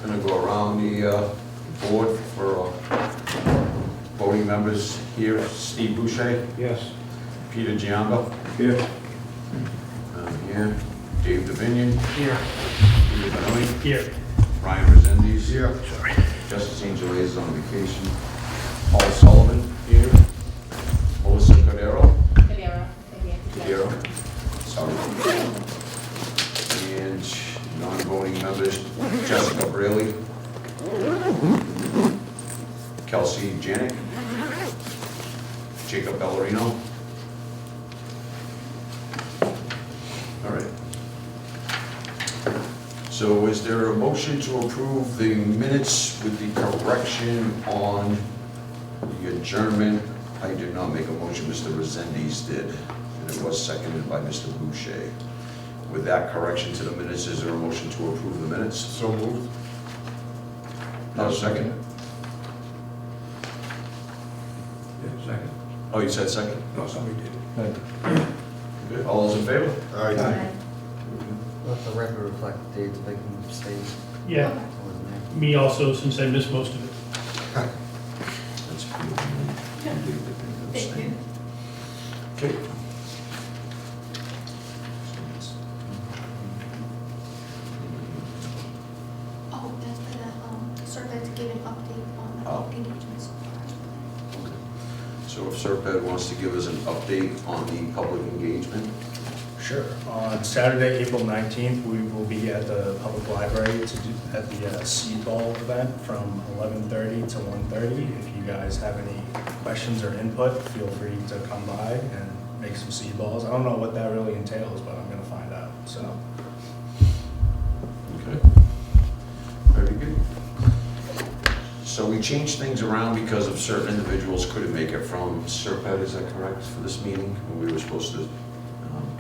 Gonna go around the board for voting members here. Steve Boucher, Yes. Peter Giango, Here. here. Dave Davinian, Here. Peter Benoni, Here. Ryan Resendes, Here. Justice Angel is on vacation. Paul Sullivan here. Melissa Cordero. Cordero. Sorry. And non-voting members, Jessica Braley, Kelsey Janik, Jacob Ballerino. All right. So is there a motion to approve the minutes with the correction on the adjournment? I did not make a motion, Mr. Resendes did, and it was seconded by Mr. Boucher. With that correction to the minutes, is there a motion to approve the minutes? So moved. No, second? Yeah, second. Oh, you said second? No, somebody did. Good. All those in favor? Aye. Let the record reflect Dave's making mistakes. Yeah, I wasn't there. me also, since I missed most of it. That's pretty. Thank you. Okay. Oh, that's for the, survey to give an update on the Oh. public engagement so far. Okay. So if Serped wants to give us an update on the public engagement? Sure. On Saturday, April 19th, we will be at the public library at the Seed Ball event from 11:30 to 1:30. If you guys have any questions or input, feel free to come by and make some seed balls. I don't know what that really entails, but I'm going to find out. So, Okay. Very good. So we changed things around because of certain individuals couldn't make it from Serped, is that correct, for this meeting? We were supposed to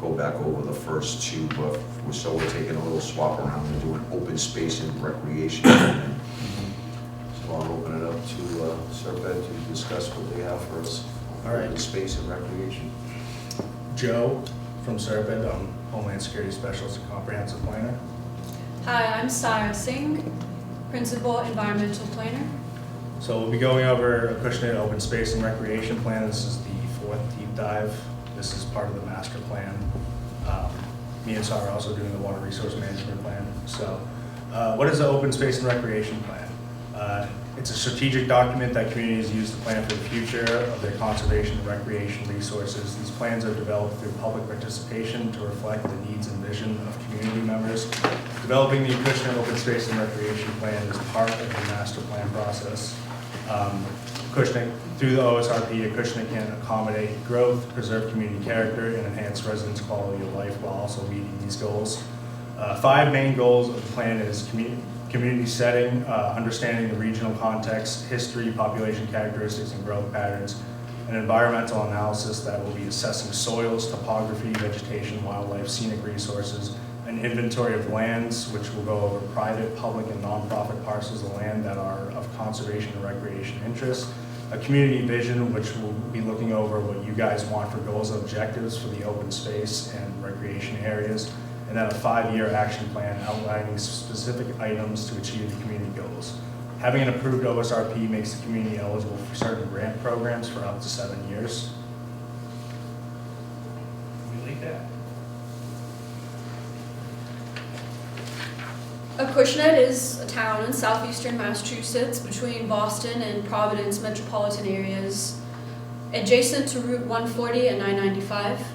go back over the first two, but so we're taking a little swap around and doing open space and recreation. So I'll open it up to Serped to discuss what they have for us. All right. Open space and recreation. Joe from Serpent, I'm Homeland Security Specialist and Comprehensive Planner. Hi, I'm Sarah Singh, Principal Environmental Planner. So we'll be going over Acushnet Open Space and Recreation Plan. This is the fourth deep dive. This is part of the master plan. Me and Sarah are also doing the water resource management plan. So what is the Open Space and Recreation Plan? It's a strategic document that communities use to plan for the future of their conservation and recreation resources. These plans are developed through public participation to reflect the needs and vision of community members. Developing the Acushnet Open Space and Recreation Plan is part of the master plan process. Acushnet, through the OSRP, Acushnet can accommodate growth, preserve community character, and enhance residents' quality of life while also meeting these goals. 5 main goals of the plan is community setting, understanding the regional context, history, population characteristics, and growth patterns, an environmental analysis that will be assessing soils, topography, vegetation, wildlife, scenic resources, an inventory of lands, which will go over private, public, and nonprofit parcels of land that are of conservation and recreation interest, a community vision, which will be looking over what you guys want for goals and objectives for the open space and recreation areas, and then a 5-year action plan outlining specific items to achieve the community goals. Having an approved OSRP makes the community eligible for certain grant programs for up to 7 years. We like that. Acushnet is a town in southeastern Massachusetts between Boston and Providence metropolitan areas, adjacent to Route 140 and 995.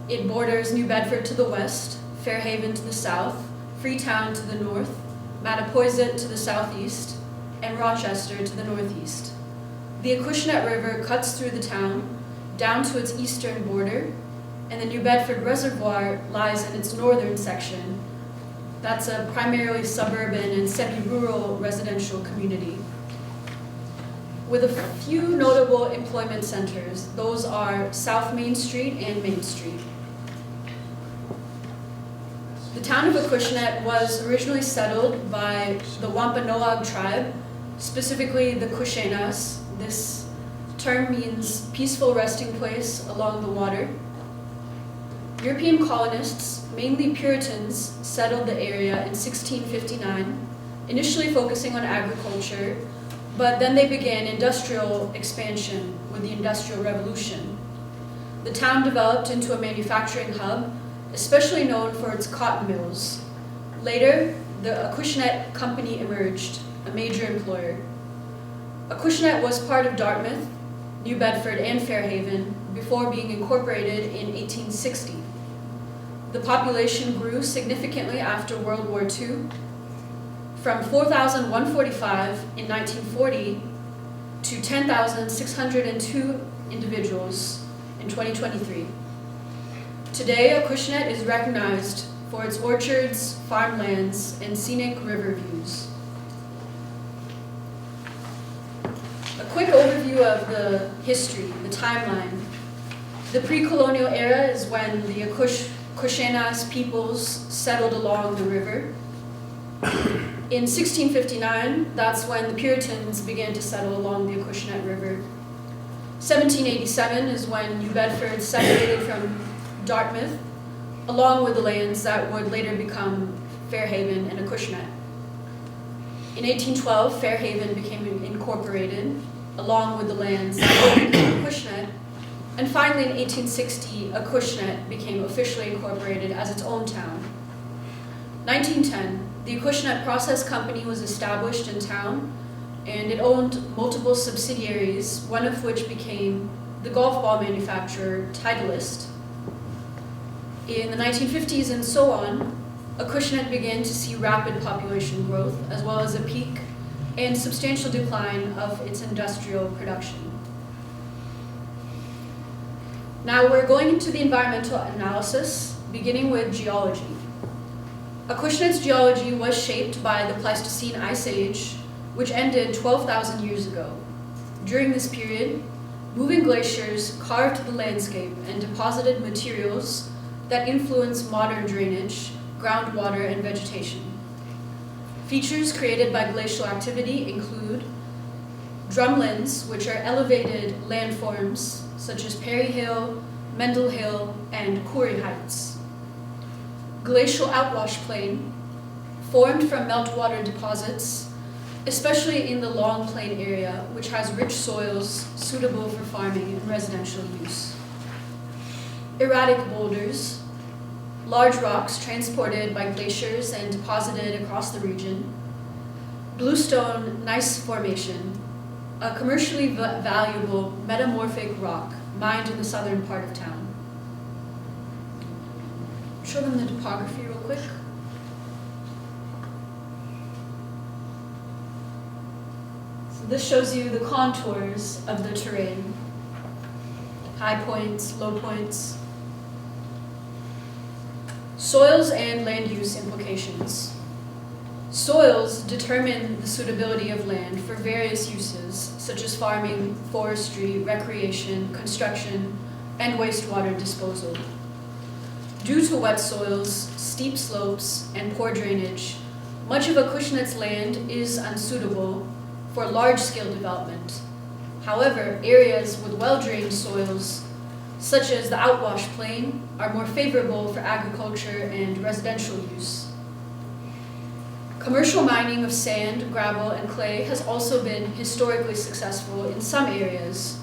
It borders New Bedford to the west, Fairhaven to the south, Freetown to the north, Mattapoisett to the southeast, and Rochester to the northeast. The Acushnet River cuts through the town down to its eastern border, and the New Bedford Reservoir lies in its northern section. That's a primarily suburban and semi-rural residential community. With a few notable employment centers, those are South Main Street and Main Street. The town of Acushnet was originally settled by the Wampanoag tribe, specifically the Kushenas. This term means peaceful resting place along the water. European colonists, mainly Puritans, settled the area in 1659. initially focusing on agriculture, but then they began industrial expansion with the Industrial Revolution. The town developed into a manufacturing hub, especially known for its cotton mills. Later, the Acushnet company emerged, a major employer. Acushnet was part of Dartmouth, New Bedford, and Fairhaven before being incorporated in 1860. The population grew significantly after World War II, from 4,145 in 1940 to 10,602 individuals in 2023. Today, Acushnet is recognized for its orchards, farmlands, and scenic river views. A quick overview of the history, the timeline. The pre-colonial era is when the Acushnet peoples settled along the river. In 1659, that's when the Puritans began to settle along the Acushnet River. 1787 is when New Bedford separated from Dartmouth, along with the lands that would later become Fairhaven and Acushnet. In 1812, Fairhaven became incorporated, along with the lands that would become Acushnet. And finally, in 1860, Acushnet became officially incorporated as its own town. 1910, the Acushnet Process Company was established in town, and it owned multiple subsidiaries, one of which became the golf ball manufacturer Titleist. In the 1950s and so on, Acushnet began to see rapid population growth, as well as a peak and substantial decline of its industrial production. Now we're going into the environmental analysis, beginning with geology. Acushnet's geology was shaped by the Pleistocene Ice Age, which ended 12,000 years ago. During this period, moving glaciers carved the landscape and deposited materials that influence modern drainage, groundwater, and vegetation. Features created by glacial activity include drumlins, which are elevated landforms such as Perry Hill, Mendel Hill, and Corey Heights. Glacial outwash plain, formed from meltwater deposits, especially in the Long Plain area, which has rich soils suitable for farming and residential use. Erratic boulders, large rocks transported by glaciers and deposited across the region. Bluestone gneiss formation, a commercially valuable metamorphic rock mined in the southern part of town. Show them the topography real quick. So this shows you the contours of the terrain. High points, low points. Soils and land use implications. Soils determine the suitability of land for various uses, such as farming, forestry, recreation, construction, and wastewater disposal. Due to wet soils, steep slopes, and poor drainage, much of Acushnet's land is unsuitable for large-scale development. However, areas with well-drained soils, such as the outwash plain, are more favorable for agriculture and residential use. Commercial mining of sand, gravel, and clay has also been historically successful in some areas.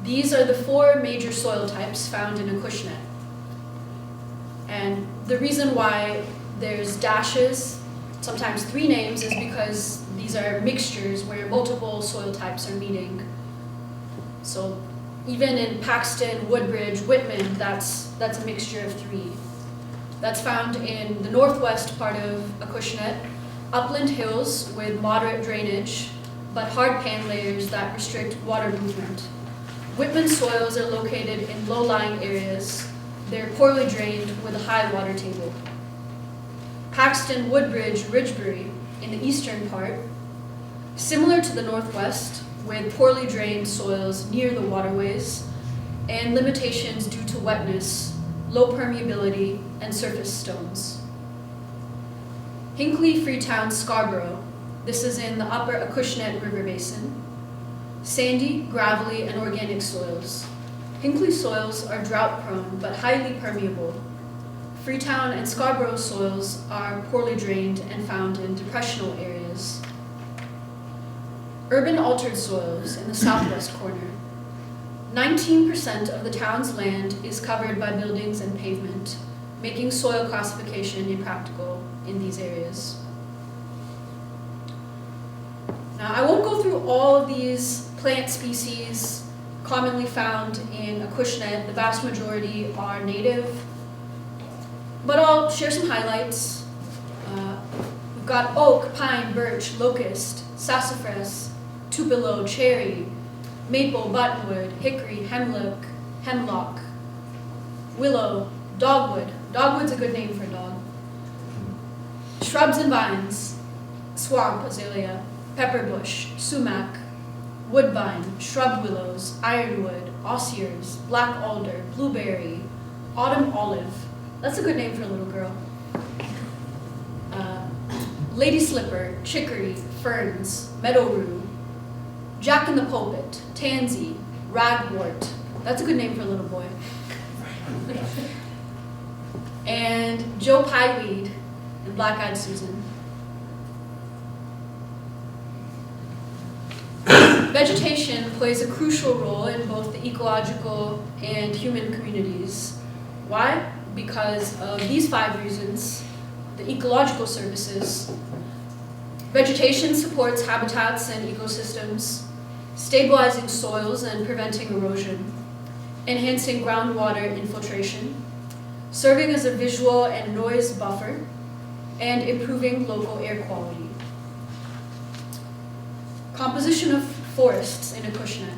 These are the four major soil types found in Acushnet. And the reason why there's dashes, sometimes three names, is because these are mixtures where multiple soil types are meeting. So even in Paxton, Woodbridge, Whitman, that's a mixture of three. That's found in the northwest part of Acushnet, upland hills with moderate drainage, but hard pan layers that restrict water movement. Whitman soils are located in low-lying areas. They're poorly drained with a high water table. Paxton, Woodbridge, Ridgebury in the eastern part, similar to the northwest, with poorly drained soils near the waterways and limitations due to wetness, low permeability, and surface stones. Hinckley, Freetown, Scarborough, this is in the upper Acushnet River Basin. Sandy, gravelly, and organic soils. Hinckley soils are drought-prone but highly permeable. Freetown and Scarborough soils are poorly drained and found in depressional areas. Urban altered soils in the southwest corner. 19% of the town's land is covered by buildings and pavement, making soil classification impractical in these areas. Now, I won't go through all of these plant species commonly found in Acushnet. The vast majority are native, but I'll share some highlights. We've got oak, pine, birch, locust, sassafras, tupelo, cherry, maple, buttonwood, hickory, hemlock, willow, dogwood. Dogwood's a good name for a dog. Shrubs and vines, swamp azalea, pepperbush, sumac, woodbine, shrub willows, ironwood, osiers, black alder, blueberry, autumn olive. That's a good name for a little girl. Lady slipper, chicory, ferns, meadow rue, jack in the pulpit, tansy, ragwort. That's a good name for a little boy. And Joe Pyeweed and black-eyed Susan. Vegetation plays a crucial role in both the ecological and human communities. Why? Because of these 5 reasons. The ecological services. Vegetation supports habitats and ecosystems, stabilizing soils and preventing erosion, enhancing groundwater infiltration, serving as a visual and noise buffer, and improving local air quality. Composition of forests in Acushnet.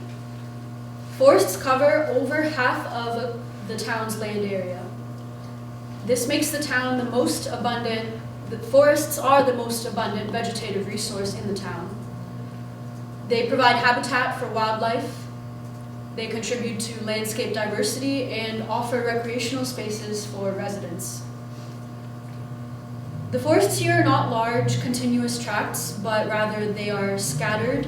Forests cover over half of the town's land area. This makes the town the most abundant, the forests are the most abundant vegetative resource in the town. They provide habitat for wildlife, they contribute to landscape diversity, and offer recreational spaces for residents. The forests here are not large, continuous tracts, but rather they are scattered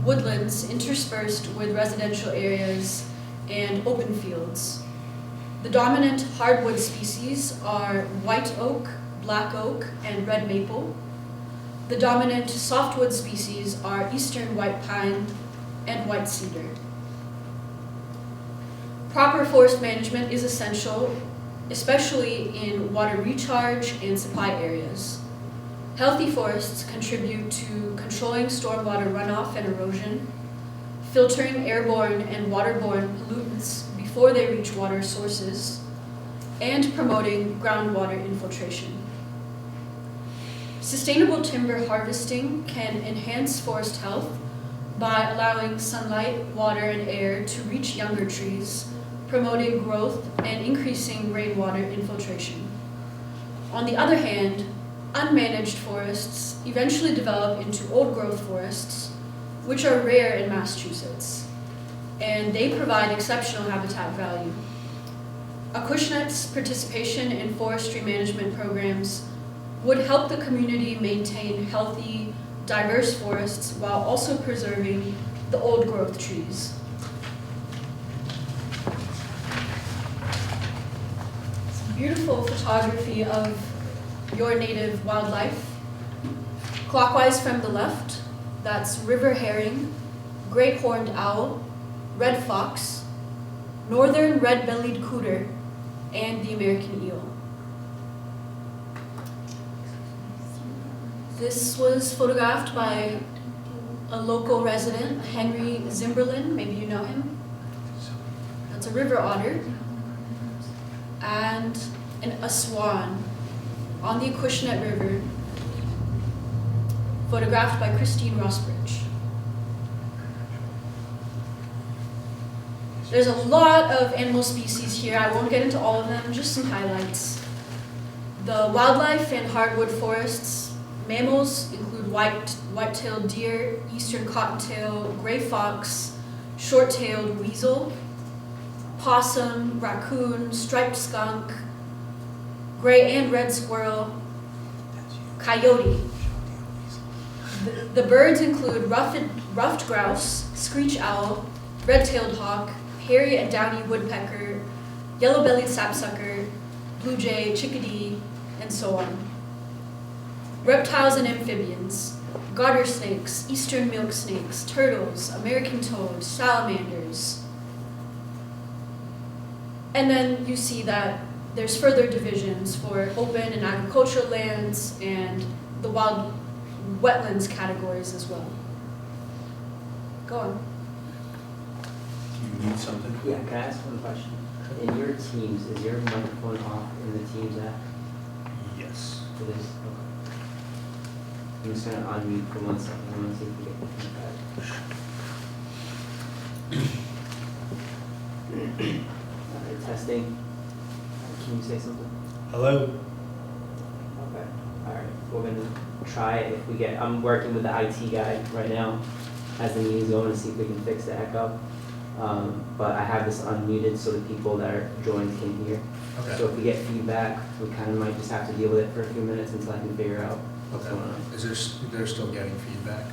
woodlands interspersed with residential areas and open fields. The dominant hardwood species are white oak, black oak, and red maple. The dominant softwood species are eastern white pine and white cedar. Proper forest management is essential, especially in water recharge and supply areas. Healthy forests contribute to controlling stormwater runoff and erosion, filtering airborne and waterborne pollutants before they reach water sources, and promoting groundwater infiltration. Sustainable timber harvesting can enhance forest health by allowing sunlight, water, and air to reach younger trees, promoting growth and increasing rainwater infiltration. On the other hand, unmanaged forests eventually develop into old-growth forests, which are rare in Massachusetts, and they provide exceptional habitat value. Acushnet's participation in forestry management programs would help the community maintain healthy, diverse forests while also preserving the old-growth trees. Some beautiful photography of your native wildlife. Clockwise from the left, that's river herring, great horned owl, red fox, northern red-bellied cooter, and the American eel. This was photographed by a local resident, Henry Zimberlin, maybe you know him. That's a river otter, and a swan on the Acushnet River, photographed by Christine Rossbridge. There's a lot of animal species here. I won't get into all of them, just some highlights. The wildlife in hardwood forests, mammals include white-tailed deer, eastern cottontail, gray fox, short-tailed weasel, possum, raccoon, striped skunk, gray and red squirrel, coyote. The birds include ruffed grouse, screech owl, red-tailed hawk, hairy and downy woodpecker, yellow-bellied sapsucker, blue jay, chickadee, and so on. Reptiles and amphibians, garter snakes, eastern milk snakes, turtles, American toads, salamanders. And then you see that there's further divisions for open and agricultural lands and the wild wetlands categories as well. Go on. Do you need something? Yeah, can I ask one question? In your teams, is your microphone off in the Teams app? Yes. It is? Okay. I'm just gonna unmute for 1 second. I want to see if we get feedback. Alright, testing. Can you say something? Hello? Okay. Alright, we're gonna try it if we get, I'm working with the IT guy right now as the meeting's going to see if we can fix the echo. But I have this unmuted so the people that are joined can hear. Okay. So if we get feedback, we kind of might just have to deal with it for a few minutes until I can figure out what's going on. They're still getting feedback?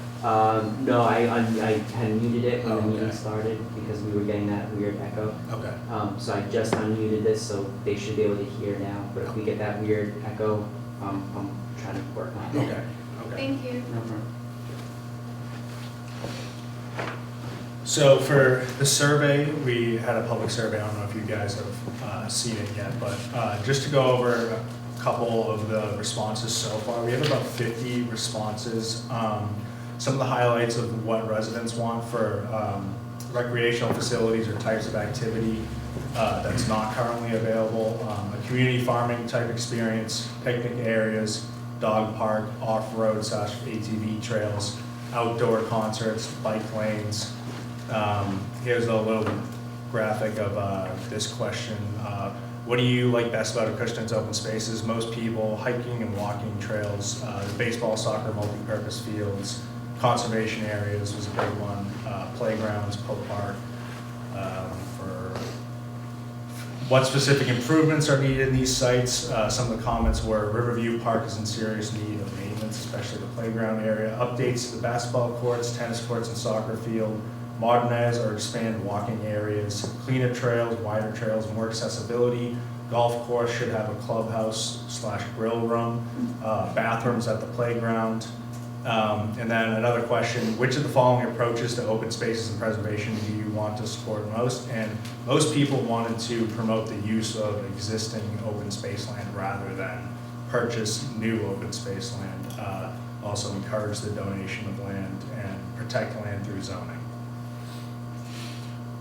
No, I had muted it when Oh, the meeting okay. started because we were getting that weird echo. Okay. So I just unmuted this so they should be able to hear now. But if we get that weird echo, I'm trying to work on it. Okay. Thank you. No problem. So for the survey, we had a public survey. I don't know if you guys have seen it yet, but just to go over a couple of the responses so far, we have about 50 responses. Some of the highlights of what residents want for recreational facilities or types of activity that's not currently available, a community farming type experience, picnic areas, dog park, off-road / ATV trails, outdoor concerts, bike lanes. Here's a little graphic of this question. What do you like best about Acushnet's open spaces? Most people, hiking and walking trails, baseball, soccer, multi-purpose fields, conservation areas was a big one, playgrounds, Pope Park. For what specific improvements are needed in these sites, some of the comments were Riverview Park is in serious need of maintenance, especially the playground area, updates to the basketball courts, tennis courts, and soccer field, modernize or expand walking areas, cleaner trails, wider trails, more accessibility. Golf course should have a clubhouse / grill room, bathrooms at the playground. And then another question, which of the following approaches to open spaces and preservation do you want to support most? And most people wanted to promote the use of existing open space land rather than purchase new open space land. Also encourage the donation of land and protect land through zoning.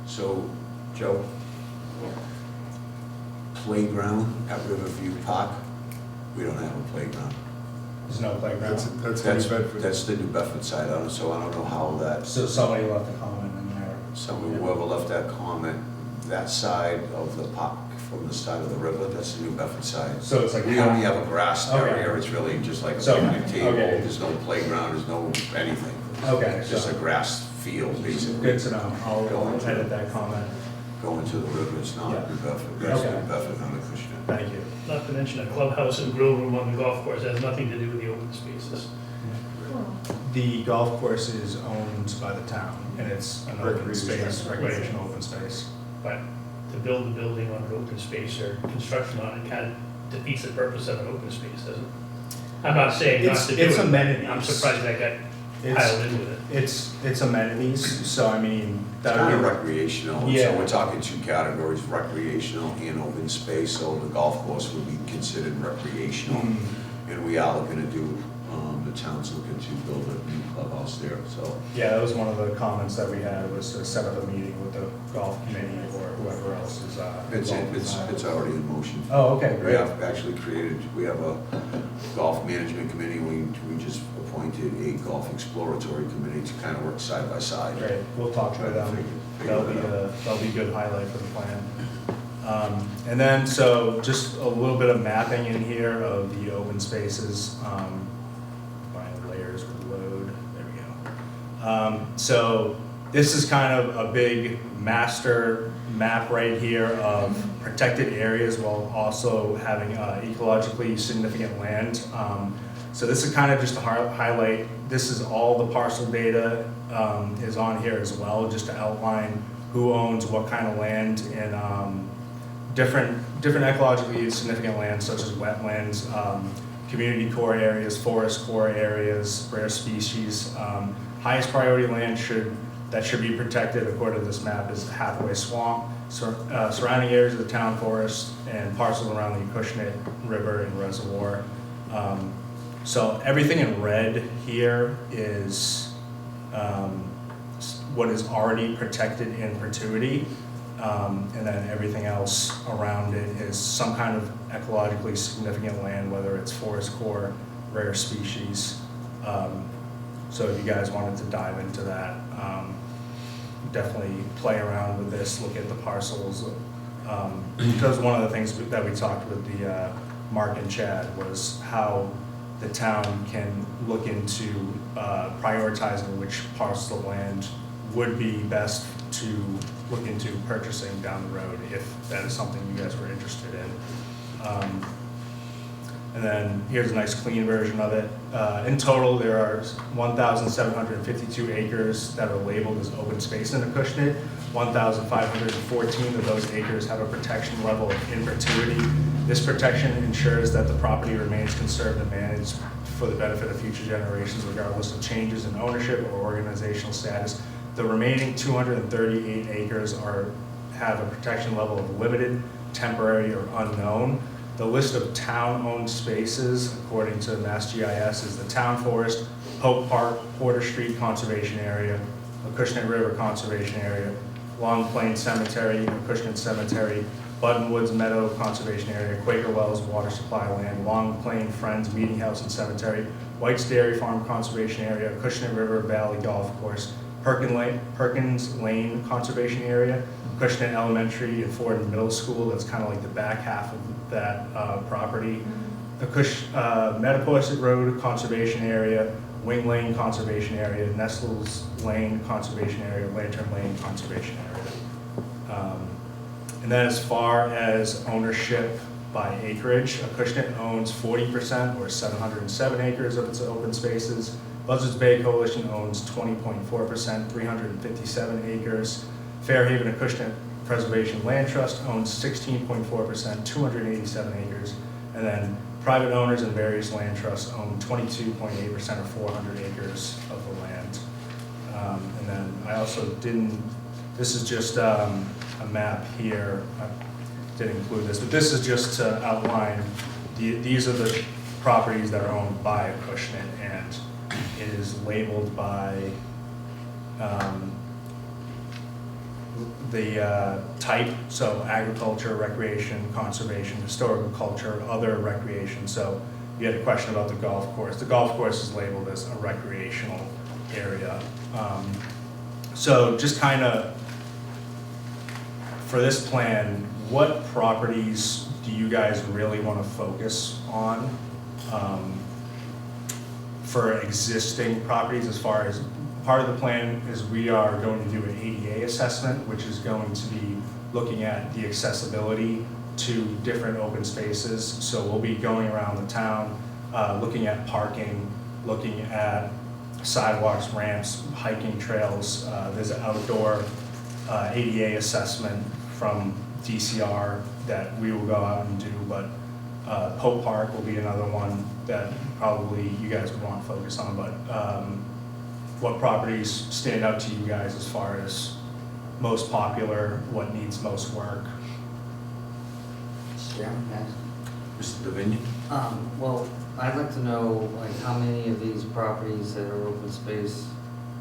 So, Joe, playground at Riverview Park, we don't have a playground. There's no playground. That's That's, New Bedford. that's the New Bedford side of it, so I don't know how that, So somebody left a comment in there. whoever left that comment, that side of the park from the side of the river, that's the New Bedford side. So it's like We only have a grass Okay. area, it's really just like a So, picnic table, okay. there's no playground, there's no anything. Okay, It's just a so grass field, basically. good to know. I'll edit that comment. Going to the river, it's not Yeah. New Bedford, that's Okay. New Bedford, not Acushnet. Thank you. Not to mention a clubhouse and grill room on the golf course has nothing to do with the open spaces. The golf course is owned by the town, and it's an open Recreation. space, recreational open space. But to build a building on an open space or construction on it kind of defeats the purpose of an open space, doesn't it? I'm not saying not to do it. It's amenities. I'm surprised that got It's, piled in with it. it's amenities, so I mean, It's that kind of would be, recreational, Yeah. so we're talking two categories, recreational and open space, so the golf course would be considered recreational. And we are looking to do, the town's looking to build a new clubhouse there, so. yeah, that was one of the comments that we had, was to set up a meeting with the golf committee or whoever else is involved. It's already in motion. Oh, okay, We great. have actually we have a golf management committee, we just appointed a golf exploratory committee to kind of work side by side. Great, we'll talk to them. That'll be a good highlight for the plan. And then, so just a little bit of mapping in here of the open spaces. My layers would load, there we go. So this is kind of a big master map right here of protected areas while also having ecologically significant land. So this is kind of just to highlight, this is all the parcel data is on here as well, just to outline who owns what kind of land in different ecologically significant lands such as wetlands, community core areas, forest core areas, rare species. Highest priority land that should be protected according to this map is Hathaway Swamp, surrounding areas of the town forest, and parcels around the Acushnet River and reservoir. So everything in red here is what is already protected in perpetuity, and then everything else around it is some kind of ecologically significant land, whether it's forest core, rare species. So if you guys wanted to dive into that, definitely play around with this, look at the parcels. Because one of the things that we talked with the Mark and Chad was how the town can look into prioritizing which parcel of land would be best to look into purchasing down the road if that is something you guys were interested in. And then here's a nice clean version of it. In total, there are 1,752 acres that are labeled as open space in Acushnet. 1,514 of those acres have a protection level in perpetuity. This protection ensures that the property remains conserved and managed for the benefit of future generations, regardless of changes in ownership or organizational status. The remaining 238 acres have a protection level of limited, temporary, or unknown. The list of town-owned spaces, according to Mass GIS, is the Town Forest, Hope Park, Porter Street Conservation Area, Acushnet River Conservation Area, Long Plain Cemetery, Acushnet Cemetery, Button Woods Meadow Conservation Area, Quaker Wells Water Supply Land, Long Plain Friends Meeting House and Cemetery, White's Dairy Farm Conservation Area, Acushnet River Valley Golf Course, Perkins Lane Conservation Area, Acushnet Elementary and Ford Middle School, that's kind of like the back half of that property. Metapoiset Road Conservation Area, Wing Lane Conservation Area, Nestles Lane Conservation Area, Lantern Lane Conservation Area. And then as far as ownership by acreage, Acushnet owns 40% or 707 acres of its open spaces. Buzzards Bay Coalition owns 20.4%, 357 acres. Fairhaven Acushnet Preservation Land Trust owns 16.4%, 287 acres. And then private owners and various land trusts own 22.8% or 400 acres of the land. And then I also this is just a map here. I didn't include this, but this is just to outline, these are the properties that are owned by Acushnet, and it is labeled by the type, so agriculture, recreation, conservation, historical culture, other recreation. So you had a question about the golf course. The golf course is labeled as a recreational area. So just kind of, for this plan, what properties do you guys really want to focus on for existing properties? As far as part of the plan is we are going to do an ADA assessment, which is going to be looking at the accessibility to different open spaces. So we'll be going around the town, looking at parking, looking at sidewalks, ramps, hiking trails. There's an outdoor ADA assessment from DCR that we will go out and do, but Pope Park will be another one that probably you guys would want to focus on. But what properties stand out to you guys as far as most popular, what needs most work? Chairman, Mr. Davignon? well, I'd like to know, like, how many of these properties that are open space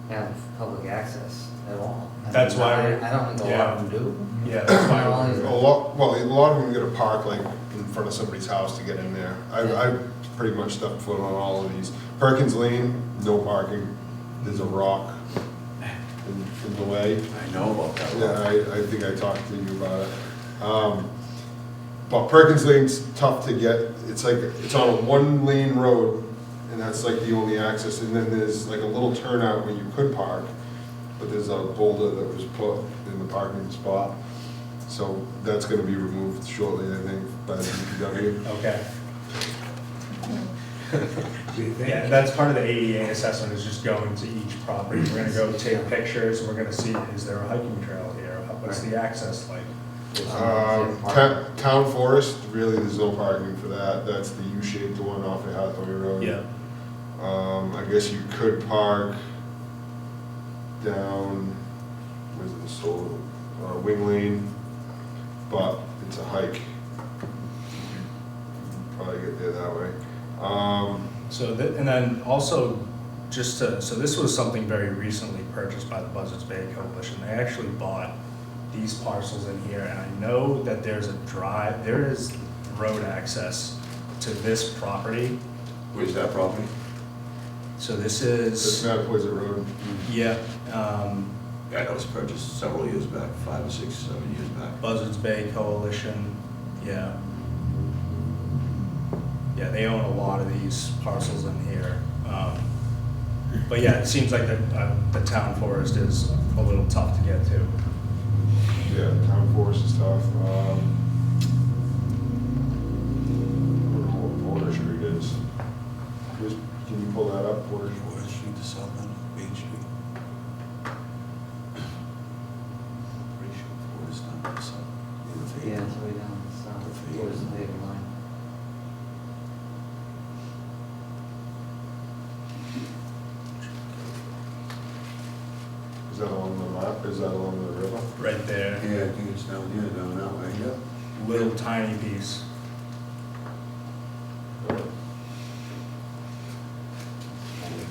have public access at all? That's why I don't think a lot of them do. Yeah, that's why All we're- these- A lot of them get a park like in front of somebody's house to get in there. I pretty much stepped foot on all of these. Perkins Lane, no parking. There's a rock in the way. I know about that. Yeah, I think I talked to you about it. But Perkins Lane's tough to get. It's like, it's on a one lane road, and that's like the only access. And then there's like a little turnout where you could park, but there's a boulder that was put in the parking spot. So that's gonna be removed shortly, I think, by the DPW. Okay. Do you think? Yeah, that's part of the ADA assessment, is just going to each property. We're gonna go take pictures, we're gonna see, is there a hiking trail here? What's the access like? Town forest, really, there's no parking for that, that's the U-shaped one off of Hathaway Road. Yeah, I guess you could park down, where's it, Soul, Wing Lane, but it's a hike. You'd probably get there that way. so that, and then also, just to, so this was something very recently purchased by the Buzzards Bay Coalition. They actually bought these parcels in here, and I know that there's a drive, there is road access to this property. Where's that property? So this It's is, Mattapoisett Road. yeah, Yeah, that was purchased several years back, 5 or 6, 7 years back. Buzzards Bay Coalition, yeah. Yeah, they own a lot of these parcels in here. But yeah, it seems like the town forest is a little tough to get to. Yeah, town forest is tough. I don't know what Porter Street is. Can you pull that up, Porter? Porter Street to South End, Main Street. Pretty sure Porter's down to South. Yeah, it's way down south, towards the Haven line. Is that along the map? Is that along the river? Right there, Yeah, I think it's down here, down that way, yeah. little tiny piece.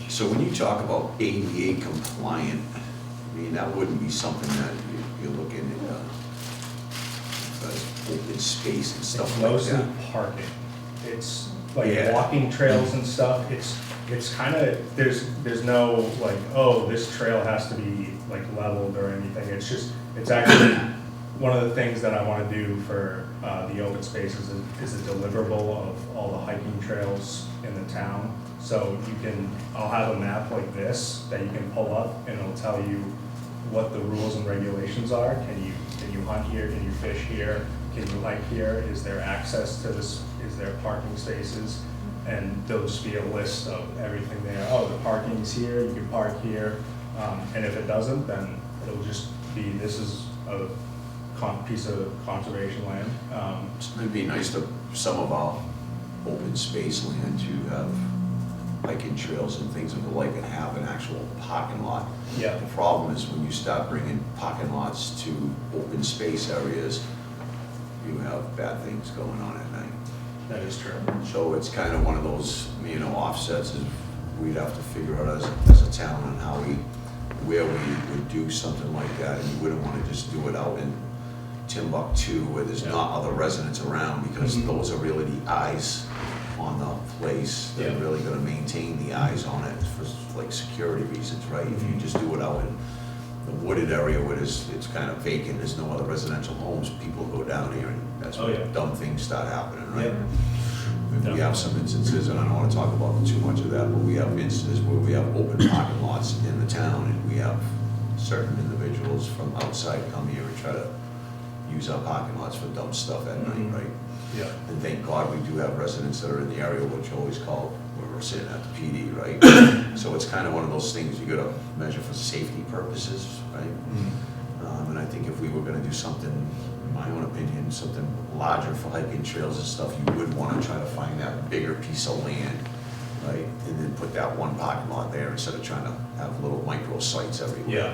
So when you talk about ADA compliant, I mean, that wouldn't be something that you're looking at, open space and stuff It's like mostly that. parking. It's like Yeah. walking trails and stuff. It's kind of, there's no like, oh, this trail has to be like leveled or anything. It's just, it's actually one of the things that I want to do for the open spaces is a deliverable of all the hiking trails in the town. So you can, I'll have a map like this that you can pull up and it'll tell you what the rules and regulations are. Can you hunt here? Can you fish here? Can you hike here? Is there access to this? Is there parking spaces? And there'll just be a list of everything there. Oh, the parking's here, you can park here. And if it doesn't, then it'll just be, this is a piece of conservation land. It'd be nice to, some of our open space land to have hiking trails and things of the like and have an actual parking lot. Yeah, The problem is when you start bringing parking lots to open space areas, you have bad things going on at night. that is true. So it's kind of one of those, offsets is we'd have to figure out as a town on how where we would do something like that. And you wouldn't want to just do it out in Timbuktu where there's not other residents around, because Mhm. those are really the eyes on the place. They're Yeah. really gonna maintain the eyes on it for like security reasons, right? If you just do it out in the wooded area where it's kind of vacant, there's no other residential homes, people go down here and that's Oh, where yeah. dumb things start happening, right? Yeah. We have some instances, and I don't wanna talk about too much of that, but we have instances where we have open parking lots in the town, and we have certain individuals from outside come here and try to use our parking lots for dumb stuff at night, Mhm. right? Yeah, And thank God we do have residents that are in the area, which you always call, where we're sitting at the PD, right? So it's kind of one of those things you gotta measure for safety purposes, right? And I think if we were gonna do something, in my own opinion, something larger for hiking trails and stuff, you would wanna try to find that bigger piece of land, right? And then put that one parking lot there instead of trying to have little micro sites everywhere.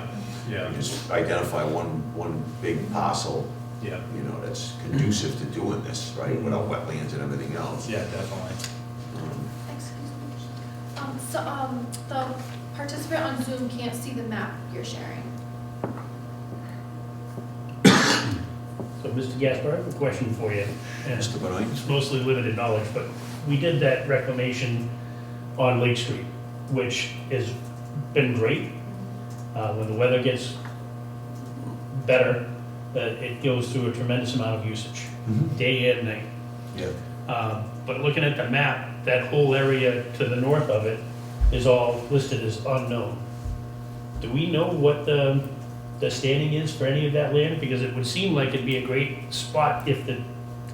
yeah, You just identify one big parcel, yeah, that's conducive to doing this, right? Without wetlands and everything else. yeah, definitely. Excuse me. The participant on Zoom can't see the map you're sharing. So, Mr. Gasper, I have a question for you. And Mr. Benoit? it's mostly limited knowledge, but we did that reclamation on Lake Street, which has been great. When the weather gets better, it goes through a tremendous amount of usage, day and night. Yeah. But looking at the map, that whole area to the north of it is all listed as unknown. Do we know what the standing is for any of that land? Because it would seem like it'd be a great spot if the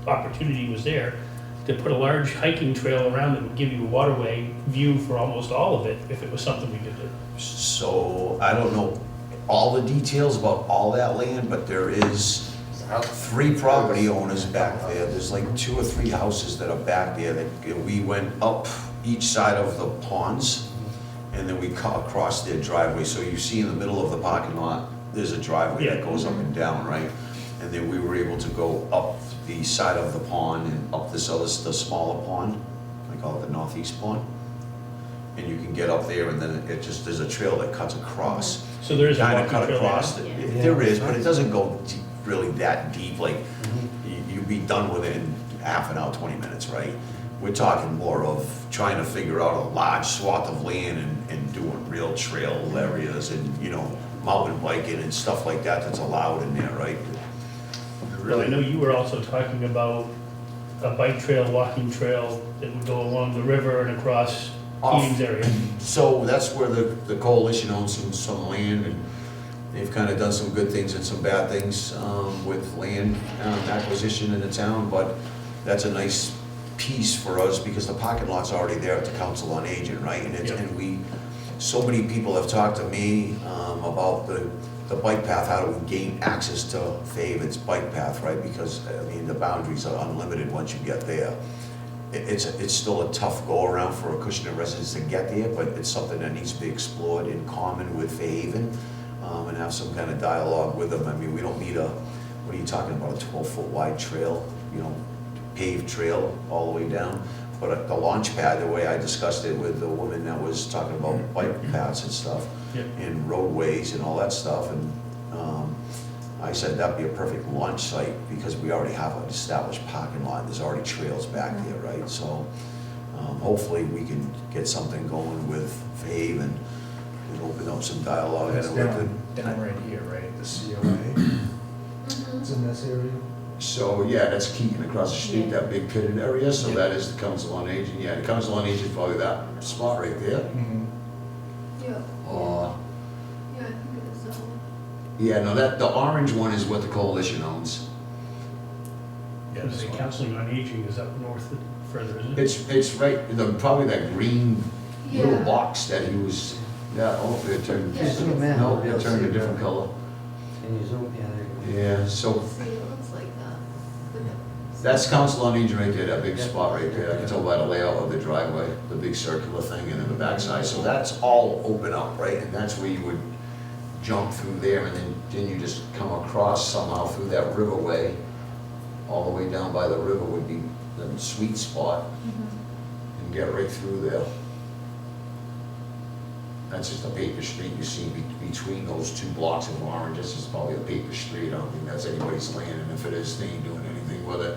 opportunity was there to put a large hiking trail around that would give you a waterway view for almost all of it, if it was something we could do. So I don't know all the details about all that land, but there is 3 property owners back there. There's like 2 or 3 houses that are back there that we went up each side of the ponds, and then we cut across their driveway. So you see in the middle of the parking lot, there's a driveway that goes up and down, right? And then we were able to go up the side of the pond and up this other, the smaller pond, I call it the northeast pond. And you can get up there, and then it just, there's a trail that cuts across. So there is a Kind of walking cut trail across. there? There is, but it doesn't go really that deep, like, you'd be done within half an hour, 20 minutes, right? We're talking more of trying to figure out a large swath of land and doing real trail areas and, you know, mountain biking and stuff like that that's allowed in there, right? Well, I know you were also talking about a bike trail, walking trail that would go along the river and across Keating's area. So that's where the coalition owns some land, and they've kind of done some good things and some bad things with land acquisition in the town, but that's a nice piece for us because the parking lot's already there at the Council on Aging, right? And so many people have talked to me about the bike path, how do we gain access to Faven's bike path, right? Because, I mean, the boundaries are unlimited once you get there. It's still a tough go-around for Acushnet residents to get there, but it's something that needs to be explored in common with Faven, and have some kind of dialogue with them. I mean, we don't need what are you talking about, a 12-foot wide trail, you know, paved trail all the way down? But the launch pad, the way I discussed it with the woman that was talking about bike paths and stuff, and roadways and all that stuff, and I said that'd be a perfect launch site because we already have an established parking lot. There's already trails back there, right? So hopefully we can get something going with Fave and open up some dialogue. That's and down right here, right, the COA? It's in this area? So, yeah, that's Keating across the street, that big pitted area, so Yeah. that is the Council on Aging. Yeah, the Council on Aging is probably that spot right there. Yeah, Or, yeah, I think it is, yeah, no, the orange one is what the coalition owns. Yeah, The this one. Counseling on Aging is up north further, isn't it? It's right, probably that green little Yeah. box that he was, yeah, oh, it turned, Yeah. Zoom in. no, it turned a different color. Can you zoom? Yeah, there you go. Yeah, so See, it looks like that. that's Council on Aging right there, that big Yeah. spot right there. I can tell by the layout of the driveway, the big circular thing and then the backside. So that's all open up, right? And that's where you would jump through there and then you just come across somehow through that riverway. All the way down by the river would be the sweet spot and get right through there. That's just a paper street you see between those 2 blocks of orange. This is probably a paper street. I don't think that's anybody's land, and if it is, they ain't doing anything with it.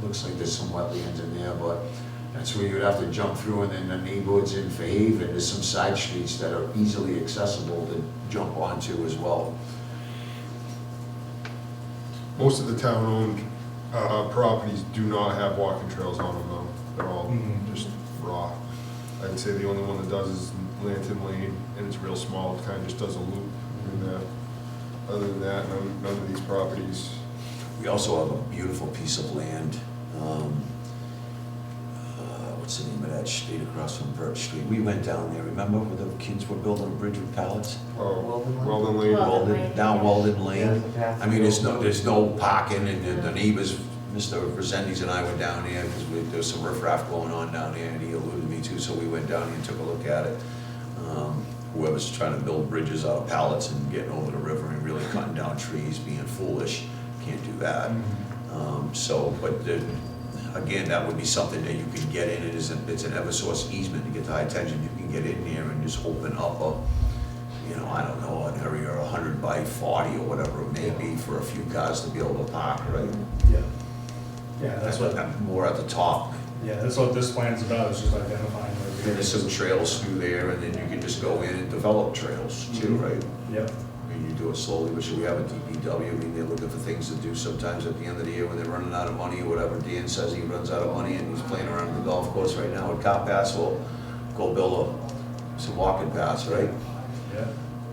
Looks like there's some wetlands in there, but that's where you'd have to jump through, and then the neighborhoods in Fairhaven, there's some side streets that are easily accessible to jump onto as well. Most of the town-owned properties do not have walking trails on them though. They're all just raw. I'd say the only one that does is Lantern Lane, and it's real small, it kind of just does a loop in that. Other than that, none of these properties. We also have a beautiful piece of land. What's the name of that street across from Birch Street? We went down there, remember, where the kids were building a bridge with pallets? Weldon Lane? Weldon Lane. Weldon. Down Weldon Yeah, Lane. there's a path I mean, there's through. no parking, and the neighbors, Mr. Resendes and I went down there, because there was some riffraff going on down there, and he alluded to me too, so we went down there and took a look at it. Whoever's trying to build bridges out of pallets and getting over the river and really cutting down trees, being foolish, can't do that. Again, that would be something that you could get in, it's an Eversource easement to get the high tension, you can get in there and just open up a, you know, I don't know, an area 100 by 40 or whatever it may be for a few cars to be able to park, right? Yeah. Yeah, that's what, More at the top. yeah, that's what this plan's about, is just identifying where. And there's some trails through there, and then you can just go in and develop trails too, right? Yep. I mean, you do it slowly, but we have a DPW, I mean, they're looking for things to do sometimes at the end of the year when they're running out of money or whatever. Dan says he runs out of money and he's playing around the golf course right now with car paths, well, go build some walking paths, right? Yeah.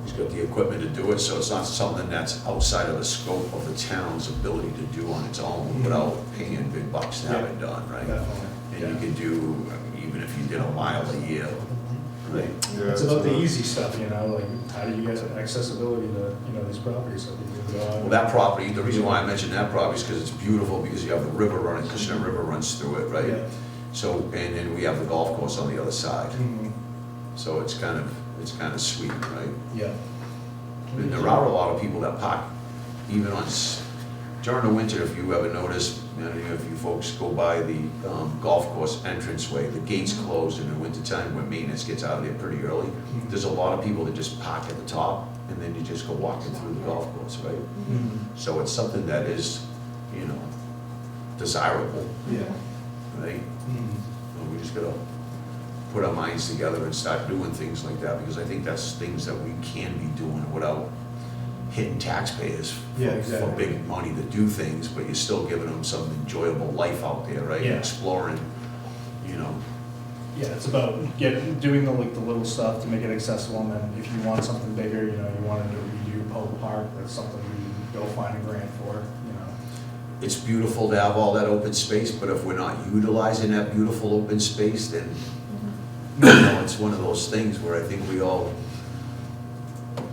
He's got the equipment to do it, so it's not something that's outside of the scope of the town's ability to do on its own without paying big bucks to have it done, right? Definitely. And you could do, even if you did a mile a year, Right. Yeah, It's about the not- easy stuff, you know, like how do you get accessibility to, you know, these properties so people can go out? Well, that property, the reason why I mentioned that property is because it's beautiful, because you have the river running, Acushnet River runs through it, right? Yeah. So, and then we have the golf course on the other side, Mhm. so it's kind of sweet, right? Yeah. And there are a lot of people that park, even on, during the winter, if you ever notice, you know, if you folks go by the golf course entranceway, the gates closed in the wintertime when maintenance gets out of there pretty early. There's a lot of people that just park at the top, and then you just go walking through the golf course, right? Mhm. So it's something that is, you know, desirable, Yeah. right? Mhm. And we just gotta put our minds together and start doing things like that, because I think that's things that we can be doing without hitting taxpayers Yeah, for exactly. big money to do things, but you're still giving them some enjoyable life out there, right? Yeah. Exploring, you know, Yeah, it's about doing the, like, the little stuff to make it accessible, and then if you want something bigger, you know, you want to redo Pope Park, that's something we go find a grant for, you know. it's beautiful to have all that open space, but if we're not utilizing that beautiful open space, then, you know, it's one of those things where I think we all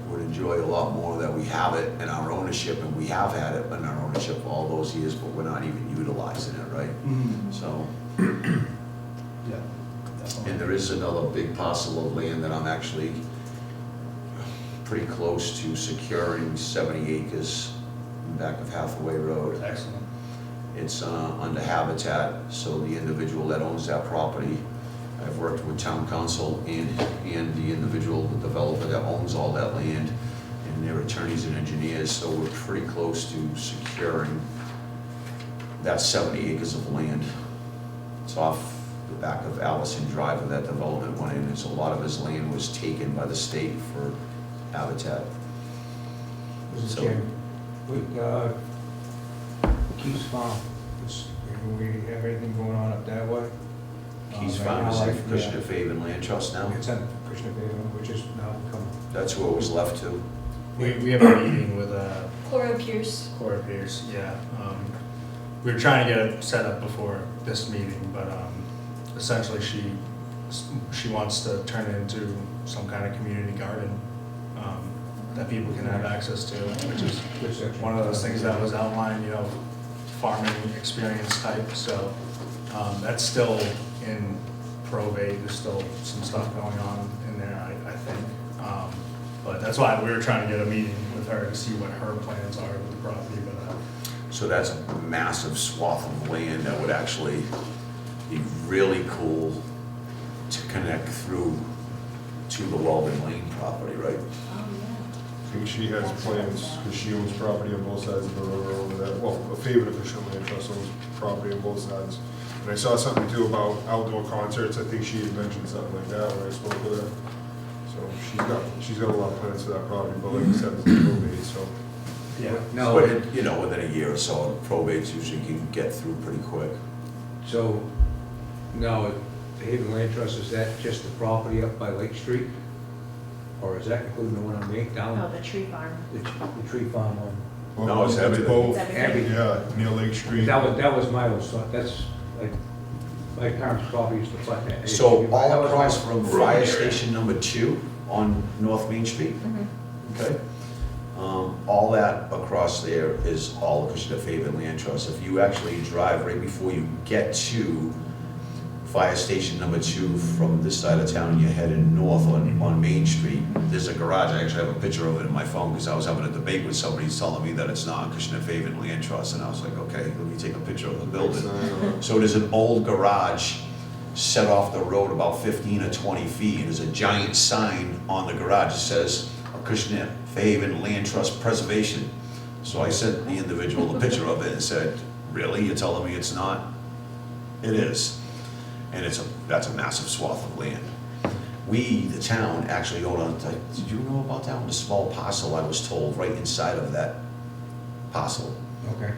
would enjoy a lot more that we have it in our ownership, and we have had it in our ownership all those years, but we're not even utilizing it, right? So, Yeah, definitely. and there is another big parcel of land that I'm actually pretty close to securing, 70 acres in back of Hathaway Road. Excellent. It's under Habitat, so the individual that owns that property, I've worked with town council and the individual, the developer that owns all that land, and their attorneys and engineers, so we're pretty close to securing that 70 acres of land. It's off the back of Allison Drive where that development went in. It's a lot of his land was taken by the state for Habitat. Mr. So- Chairman, Keys Farm, we have anything going on up that way? Keys Right Farm now, is like, in Acushnet Faven Land Trust now. It's on Acushnet Bay, which is now become, That's where it was left to. We have a meeting with Cora Pierce. Cora Pierce, yeah. We were trying to get it set up before this meeting, but essentially she wants to turn it into some kind of community garden that people can have access to, which is good section. one of those things that was outlined, you know, farming experience type, so that's still in probate, there's still some stuff going on in there, I think. But that's why we were trying to get a meeting with her to see what her plans are with the property, but So that's a massive swath of land that would actually be really cool to connect through to the Weldon Lane property, right? I think she has plans, because she owns property on both sides of the river over there. Well, a favorite official land trust owns property on both sides. And I saw something too about outdoor concerts. I think she had mentioned something like that when I spoke with her. So she's got a lot of plans for that property, but like you said, it's probate, so. yeah. No, But, you know, within a year or so, probates usually can get through pretty quick. so, no, the Haven Land Trust, is that just the property up by Lake Street? Or is that including the one on Lake down? Oh, the tree farm. The tree farm one? No, it's everything. Both, It's everything. Every, yeah, near Lake Street. that was my old thought, that's, like, my parents probably used to flood that. So That was all my across from rural Fire area. Station number 2 on North Main Street, Mhm. okay? All that across there is all Acushnet Faven Land Trust. If you actually drive right before you get to Fire Station number 2 from this side of town, you're heading north on Main Street, there's a garage. I actually have a picture of it in my phone because I was having a debate with somebody telling me that it's not Acushnet Faven Land Trust, and I was like, okay, let me take a picture of the building. So there's an old garage set off the road about 15 or 20 feet, and there's a giant sign on the garage that says Acushnet Faven Land Trust Preservation. So I sent the individual a picture of it and said, really, you're telling me it's not? It is. And that's a massive swath of land. We, the town, actually own on, did you know about that one? A small parcel, I was told, right inside of that parcel. Okay.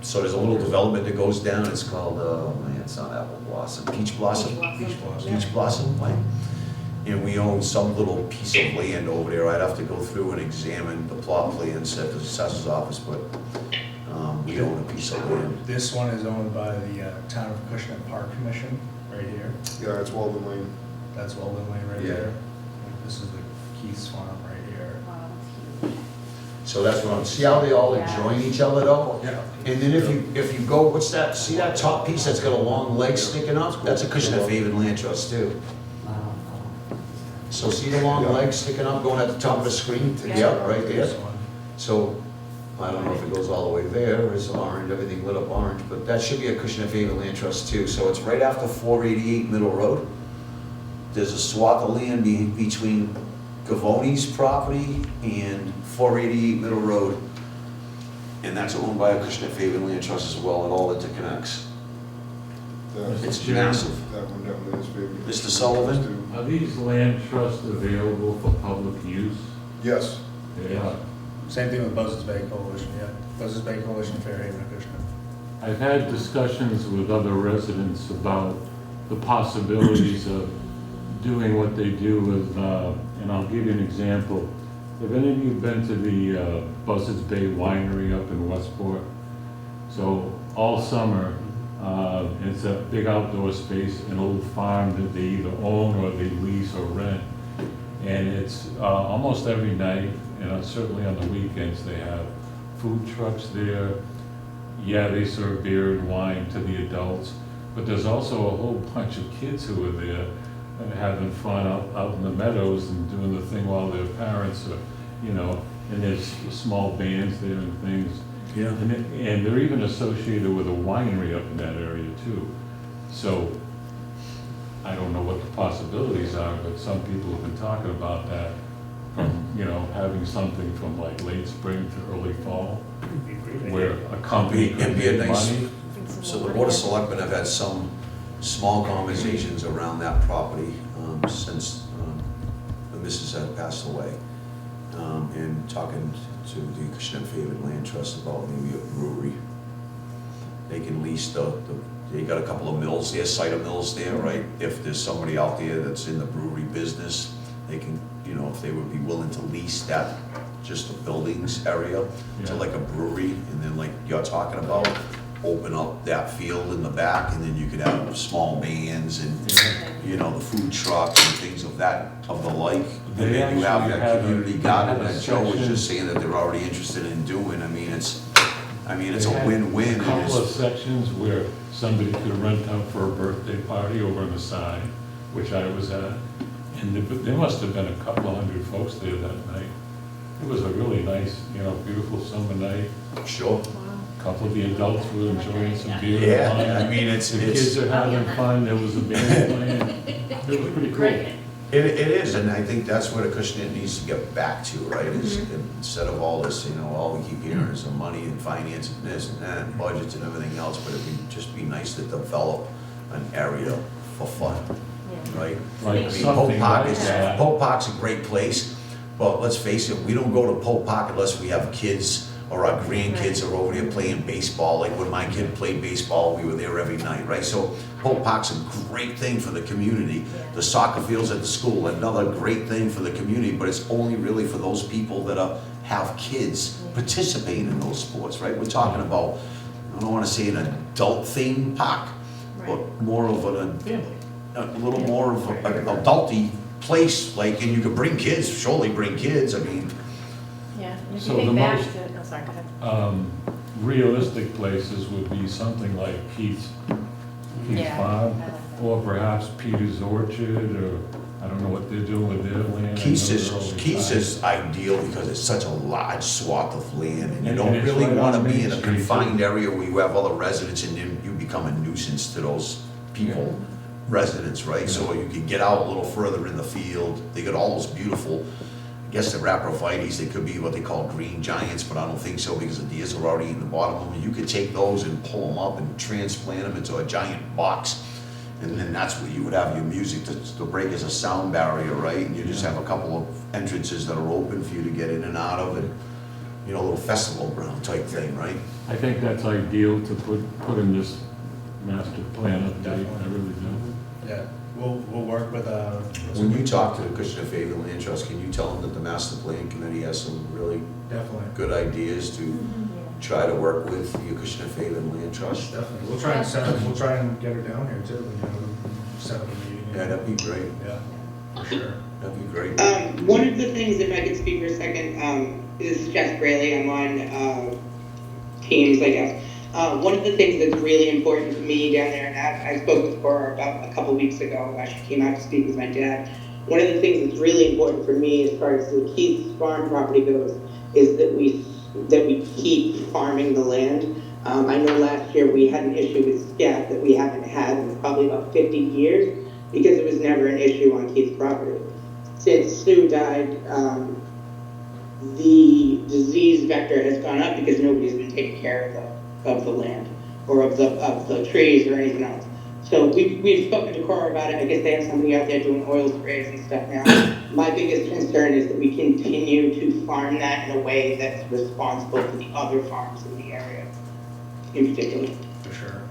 So there's a little development that goes down, it's called, oh man, it's not Apple Blossom, Peach Blossom? Peach Blossom. Peach Blossom Lane. And we own some little piece of land over there. I'd have to go through and examine the plot plans at the assessor's office, but we own a piece of land. This one is owned by the Town of Acushnet Park Commission, right here. Yeah, it's Walden Lane. That's Weldon Lane right Yeah. there. This is the Keith's farm right here. Wow, that's huge. So that's what I'm, see how they all adjoin each other though? Yeah. And then if you go, what's that, see that top piece that's got a long leg sticking up? That's a Acushnet Haven Land Trust too. So see the long leg sticking up going at the top of the screen? Yep, right there. This one. So, I don't know if it goes all the way there, or it's orange, everything lit up orange, but that should be a Acushnet Haven Land Trust too. So it's right after 488 Middle Road. There's a swath of land between Gavoni's property and 488 Middle Road. And that's owned by a Acushnet Haven Land Trust as well, it all interconnects. It's massive. That one down there is big. Mr. Sullivan? Are these land trusts available for public use? Yes. They are. Same thing with Buzzards Bay Coalition, yeah. Buzzards Bay Coalition, Fairhaven, Acushnet. I've had discussions with other residents about the possibilities of doing what they do with, and I'll give you an example. Have any of you been to the Buzzards Bay Winery up in Westport? So all summer, it's a big outdoor space, an old farm that they either own or they lease or rent. And it's almost every night, and certainly on the weekends, they have food trucks there. Yeah, they serve beer and wine to the adults, but there's also a whole bunch of kids who are there and having fun out in the meadows and doing the thing while their parents are, you know, and there's small bands there and things. Yeah. And they're even associated with a winery up in that area too. So I don't know what the possibilities are, but some people have been talking about that, from, you know, having something from like late spring to early fall, where a company could It'd be a make nice- money. So the Board of Selectmen have had some small conversations around that property since the missus had passed away. And talking to the Acushnet Haven Land Trust about maybe a brewery. They can lease they got a couple of mills there, cider mills there, right? If there's somebody out there that's in the brewery business, they can, you know, if they would be willing to lease that, just the buildings area to Yeah. like a brewery, and then like you're talking about, open up that field in the back, and then you could have small bands and, you know, the food trucks and things of the like. And They then you have actually that have community they garden have a that Joe was section- just saying that they're already interested in doing. I mean, it's They a had win-win. A couple of sections where somebody could rent out for a birthday party over on the side, which I was at. And there must have been a couple of hundred folks there that night. It was a really nice, you know, beautiful summer night. Sure. A couple of the adults were enjoying some beer and Yeah, wine. I mean, The kids are having fun, there was a band playing. It was pretty cool. It is, and I think that's what Acushnet needs to get back to, right? Is instead of all this, you know, all we keep hearing is the money and finance and this and that, and budgets and everything else, but it'd just be nice to develop an area for fun, right? I Like mean, something like that. Pope Park's a great place, but let's face it, we don't go to Pope Park unless we have kids or our grandkids are over there playing baseball. Like when my kid played baseball, we were there every night, right? So Pope Park's a great thing for the community. The soccer fields at the school, another great thing for the community, but it's only really for those people that have kids participating in those sports, right? We're talking about, I don't want to say an adult theme park, but more of a little more of an adulty place, like, and you could bring kids, surely bring kids, I mean, Yeah, and if So you the think back most- to, oh, sorry, go ahead. Realistic places would be something like Keith's Yeah, Farm, I like that. or perhaps Peter's Orchard, or I don't know what they're doing with their land. I know Keith's they're always is ideal because it's such a large swath of land, and you And don't it's really right wanna on be Main in a Street, confined too. area where you have other residents, and then you become a nuisance to those people, residents, right? So you can get out a little further in the field, they got all those beautiful, I guess they're abraphoides, they could be what they call green giants, but I don't think so, because the deers are already in the bottom of them. You could take those and pull them up and transplant them into a giant box, and then that's where you would have your music to break as a sound barrier, right? And you just have a couple of entrances that are open for you to get in and out of, and, you know, a little festival ground type thing, right? I think that's ideal to put in this master plan update, I really do. Yeah, we'll work with, When you talk to the Acushnet Haven Land Trust, can you tell them that the master plan committee has some really definitely, good ideas to try to work with the Acushnet Haven Land Trust? definitely. We'll try and get her down here too, you know, set up a meeting Yeah, that'd be great, Yeah, for sure. that'd be great. One of the things, if I could speak for a second, this is Jess Braley, I'm on Teams, I guess. One of the things that's really important to me down there, and I spoke with Cora about a couple weeks ago, she came out to speak with my dad. One of the things that's really important for me as far as the Keith's farm property goes is that we keep farming the land. I know last year we had an issue with scat that we haven't had in probably about 50 years because it was never an issue on Keith's property. Since Sue died, the disease vector has gone up because nobody's been taking care of the land or of the trees or anything else. So we've spoken to Cora about it. I guess they have somebody out there doing oil sprays and stuff now. My biggest concern is that we continue to farm that in a way that's responsible to the other farms in the area, in particular. For sure.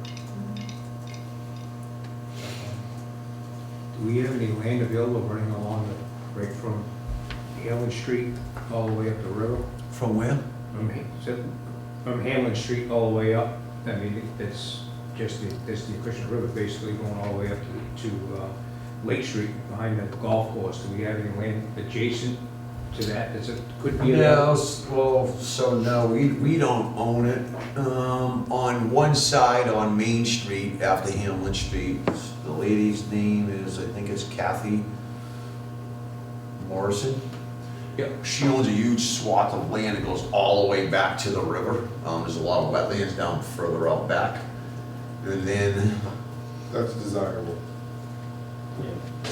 Do we have any land available running along right from Hamlin Street all the way up the river? From where? From Hamlin Street all the way up, I mean, it's just the Acushnet River basically going all the way up to Lake Street behind the golf course. Do we have any land adjacent to that? Could be. No, well, so no, we don't own it. On one side on Main Street after Hamlin Street, the lady's name is, I think it's Kathy Morrison. Yep. She owns a huge swath of land that goes all the way back to the river. There's a lot of wetlands down further out back. And then, That's desirable.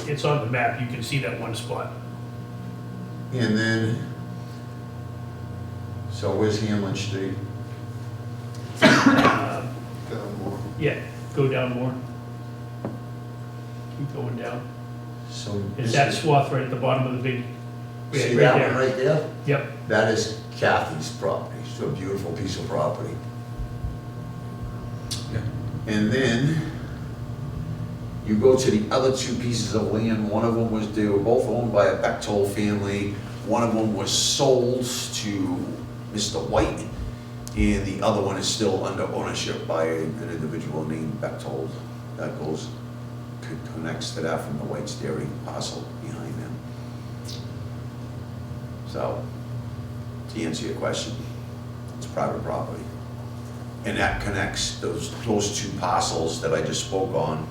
It's on the map, you can see that one spot. and then, so where's Hamlin Street? Um, Down more. Yeah, go down more. Keep going down. So Is that swath right at the bottom of the big, yeah, see right that there? one right there? Yep, That is Kathy's property. It's a beautiful piece of property. Yeah. And then you go to the other two pieces of land. One of them was, they were both owned by a Bechtold family. One of them was sold to Mr. White, and the other one is still under ownership by an individual named Bechtold. That connects to that from the White's Dairy parcel behind them. So, to answer your question, it's private property. And that connects those two parcels that I just spoke on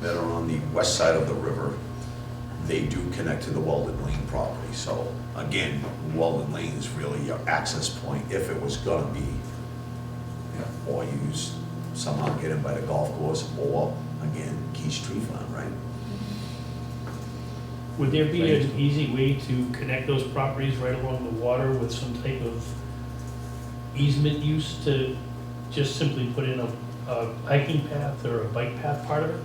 that are on the west side of the river. They do connect to the Weldon Lane property. So again, Weldon Lane is really your access point if it was gonna be, or used somehow get in by the golf course, or again, Keith's Tree Farm, right? would there be an easy way to connect those properties right along the water with some type of easement use to just simply put in a hiking path or a bike path part of it?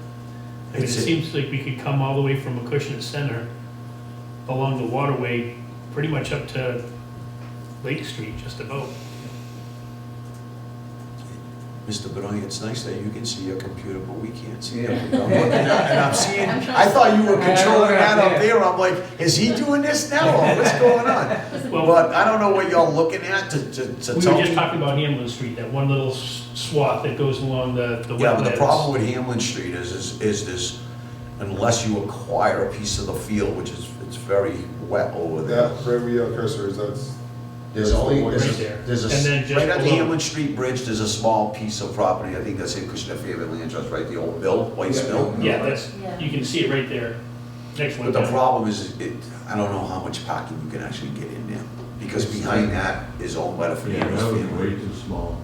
I mean, it seems like we could come all the way from Acushnet Center along the waterway, pretty much up to Lake Street, just about. Mr. Benoit, it's nice that you can see your computer, but we can't see it. Yeah. I'm looking at, and I'm seeing, I thought you were controlling that up there. I'm like, is he doing this now, or what's going on? Well, But I don't know what y'all looking at to we tell were me. just talking about Hamlin Street, that one little swath that goes along the wetlands. Yeah, but the problem with Hamlin Street is this, unless you acquire a piece of the field, which is, it's very wet over there. That, right where your cursor is, that's. There's that's the only, one. Right there. there's And then a, just right at the below. Hamlin Street Bridge, there's a small piece of property, I think that's in Acushnet Favorite Land Trust, right, the old mill, White's Yeah. Mill. Yeah, that's, Yeah. you can see it right there, next one But the down. problem is, I don't know how much parking you can actually get in there, because behind that is owned by the Yeah, Fernandez that was family. way too small.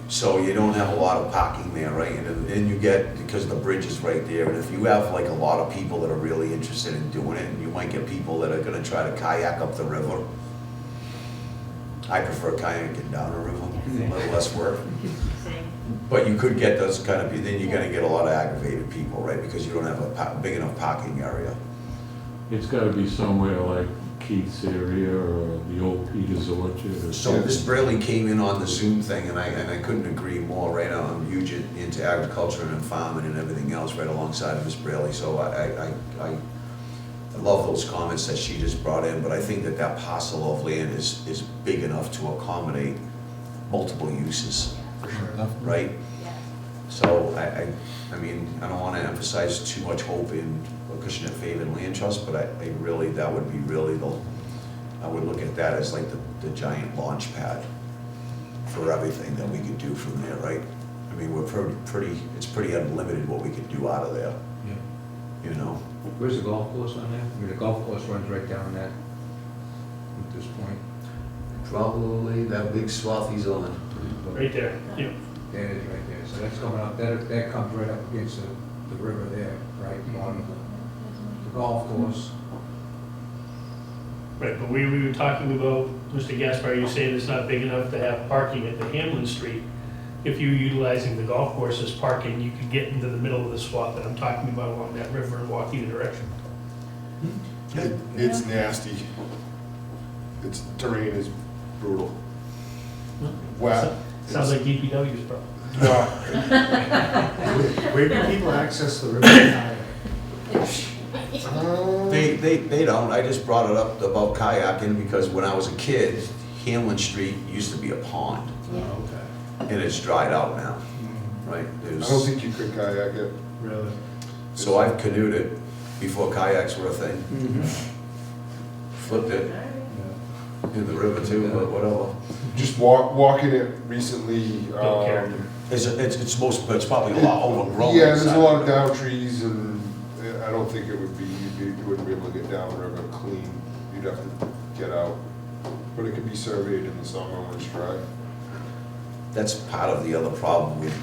So you don't have a lot of parking there, right? And then you get, because the bridge is right there, and if you have like a lot of people that are really interested in doing it, and you might get people that are gonna try to kayak up the river. I prefer kayaking down the river, a little less work. But you could get those kind of, then you're gonna get a lot of aggravated people, right? Because you don't have a big enough parking area. It's gotta be somewhere like Keith's area or the old Peter's Orchard or So Ms. Braley came in on the Zoom thing, and I couldn't agree more, right? I'm huge into agriculture and farming and everything else right alongside of Ms. Braley. So I love those comments that she just brought in, but I think that that parcel of land is big enough to accommodate multiple uses, For sure. right? So I mean, I don't wanna emphasize too much hope in Acushnet Faven Land Trust, but I really, that would be really I would look at that as like the giant launch pad for everything that we could do from there, right? I mean, we're it's pretty unlimited what we could do out of there, Yeah. you know? Where's the golf course on there? I mean, the golf course runs right down that, at this point. Probably that big swath he's on. Right there, yeah. That is right there, so that's coming up, that comes right up against the river there, right, on the golf course. Right, but we were talking about, Mr. Gaspar, you saying it's not big enough to have parking at the Hamlin Street. If you're utilizing the golf course as parking, you could get into the middle of the swath that I'm talking about along that river and walk either direction. It's nasty. Its terrain is brutal. Wow. Sounds like DPW's problem. No, Where can people access the river? They don't, I just brought it up about kayaking because when I was a kid, Hamlin Street used to be a pond, Okay. and it's dried out now, right? I don't think you could kayak it. Really? So I've canoed it before kayaks were a thing, flipped it in the river too, but whatever. Just walking it recently. Don't care. It's probably a lot overgrown. Yeah, there's a inside. lot of down trees, and I don't think it would be, you wouldn't be able to get down the river clean. You'd have to get out. But it could be surveyed in the summer when it's dry. That's part of the other problem with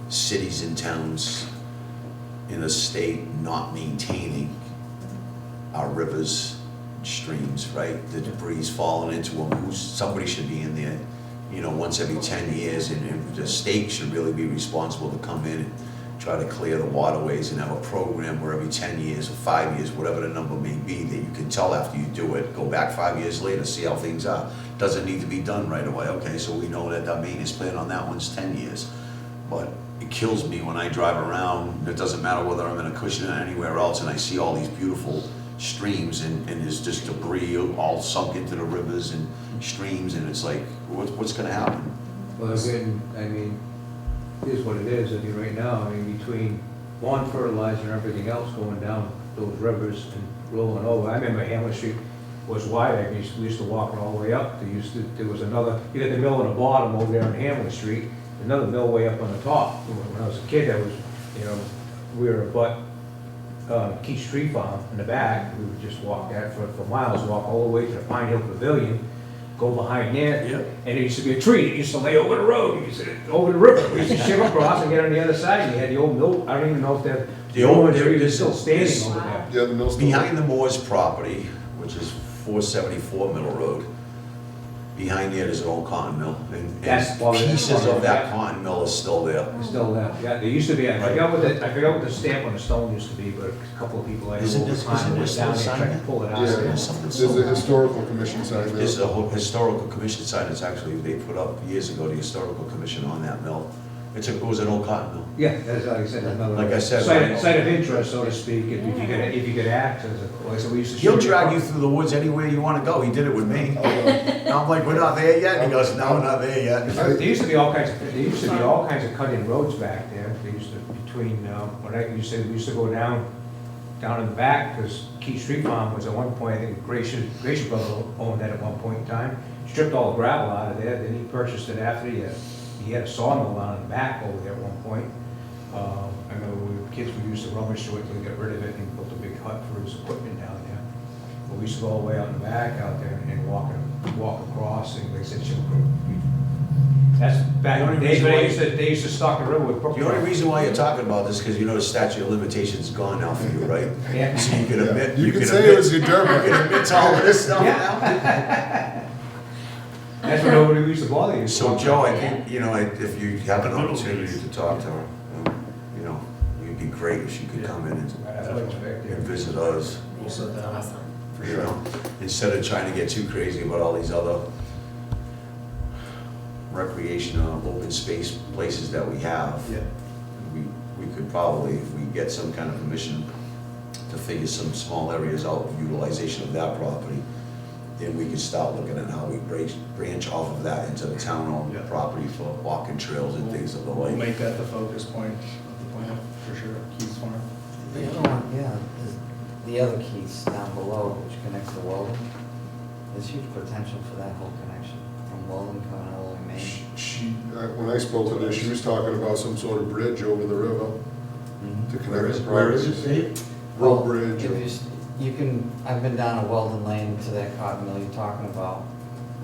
cities and towns in the state not maintaining our rivers, streams, right? The debris falling into them, somebody should be in there, you know, once every 10 years, and the state should really be responsible to come in and try to clear the waterways and have a program where every 10 years or 5 years, whatever the number may be, that you can tell after you do it, go back 5 years later, see how things are. Doesn't need to be done right away. Okay, so we know that the maintenance plan on that one's 10 years. But it kills me when I drive around, it doesn't matter whether I'm in Acushnet or anywhere else, and I see all these beautiful streams and there's just debris all sunk into the rivers and streams, and it's like, what's gonna happen? Well, again, I mean, here's what it is, I mean, right now, I mean, between lawn fertilizer and everything else going down those rivers and rolling over, I remember Hamlin Street was wide, I mean, we used to walk it all the way up, there was another, you got the mill on the bottom over there on Hamlin Street, another mill way up on the top. When I was a kid, that was, you know, we were Keith's Tree Farm in the back, we would just walk that for miles, walk all the way to the Pine Hill Pavilion, go behind there, Yeah. and there used to be a tree that used to lay over the road, you used to, over the river, we used to shim across and get on the other side, and you had the old mill, I don't even know if The old- tree there's- is still standing there's- over there. Yeah, the mill's still. Behind the Moore's property, which is 474 Middle Road, behind there's an old cotton mill, and That's- well, that's- pieces of that cotton mill is still there. It's still there, yeah, there used to be, I forgot what the stamp on the stone used to be, but a couple of people I know Isn't over this- time isn't went this down still there trying to signed? pull it out. Yeah, there. there's a historical commission sign there. There's a historical commission sign, it's actually, they put up years ago, the historical commission on that mill. It was an old cotton mill. Yeah, that's like I said, another. Like I said, Site of interest, so to speak, if you could act as a, like, so we used to. He'll shoot drag you across- through the woods anywhere you wanna go, he did it with me. I'm like, we're not there yet, he goes, no, we're not there yet. There used to be all kinds of cut-in roads back there, they used to, between, when I used to, we used to go down in the back, because Keith Street Farm was at one point, I think Gracious Brother owned that at one point in time, stripped all the gravel out of there, then he purchased it after he had a sawmill down in the back over there at one point. I remember when we were kids, we used to rummage through it till we got rid of it and built a big hut for his equipment down there. But we used to go all the way out in the back out there and walk across, and like I said, that's back in the days when they used to stock the river with brook The only trout. reason why you're talking about this, because you know the statute of limitations is gone now for you, right? Yeah. So you can Yeah. admit, You could say admit- it was your derby. You can admit to all of this stuff now. Yeah. That's when nobody used to bother you. So Joe, I think, you know, if you have an opportunity to talk to her, you know, it'd be great if she could come in and visit us, We'll sit down. Awesome. you know, instead of trying to get too crazy about all these other recreational, open space places that we have. Yeah. We could probably, if we get some kind of permission to figure some small areas out of utilization of that property, then we could start looking at how we branch off of that into the town-owned Yeah. property for walking trails and things of the We'll like. make that the focus point of the plan, for sure, Keith's Farm. The other one, yeah, is the other Keys down below, which connects to Weldon. There's huge potential for that whole connection, from Weldon coming all the way to Maine. When I spoke to her, she was talking about some sort of bridge over the river to connect the Where is properties. it? Road bridge. If you, you can, I've been down to Weldon Lane to that cotton mill you're talking about,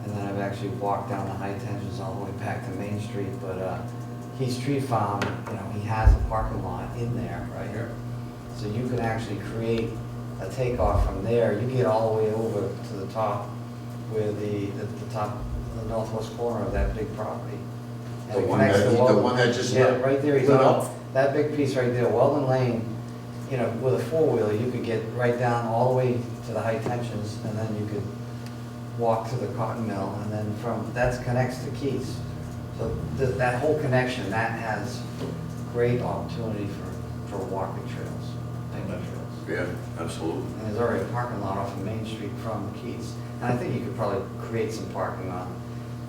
and then I've actually walked down the high tensions all the way back to Main Street, but, Keys Tree Farm, you know, he has a parking lot in there, right? So you can actually create a takeoff from there, you get all the way over to the top, where the top, the northwest corner of that big property. And The it one connects that to he- the Weldon. one that just Yeah, lit- right there, he's lit on, up? that big piece right there, Weldon Lane, you know, with a four-wheeler, you could get right down all the way to the high tensions, and then you could walk to the cotton mill, and then from, that connects to Keys. So that whole connection, that has great opportunity for walking trails, biking trails. Yeah, absolutely. And there's already a parking lot off of Main Street from Keys. And I think you could probably create some parking on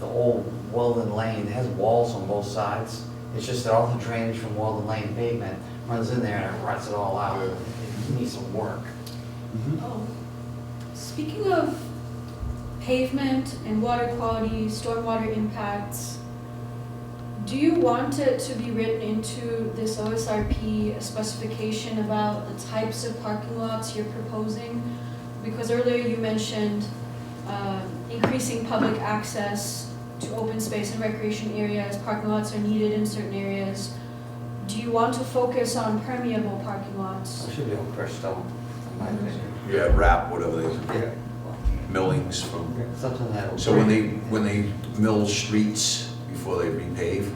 the old Weldon Lane. It has walls on both sides. It's just that all the drainage from Weldon Lane pavement runs in there and it ruts it all out. It needs some work. Oh, speaking of pavement and water quality, stormwater impacts, do you want it to be written into this OSRP a specification about the types of parking lots you're proposing? Because earlier you mentioned increasing public access to open space and recreation areas, parking lots are needed in certain areas. Do you want to focus on permeable parking lots? It should be on crushed stone, in my opinion. Yeah, wrap, whatever they, Yeah. millings from, Something that. so when they mill streets before they repave,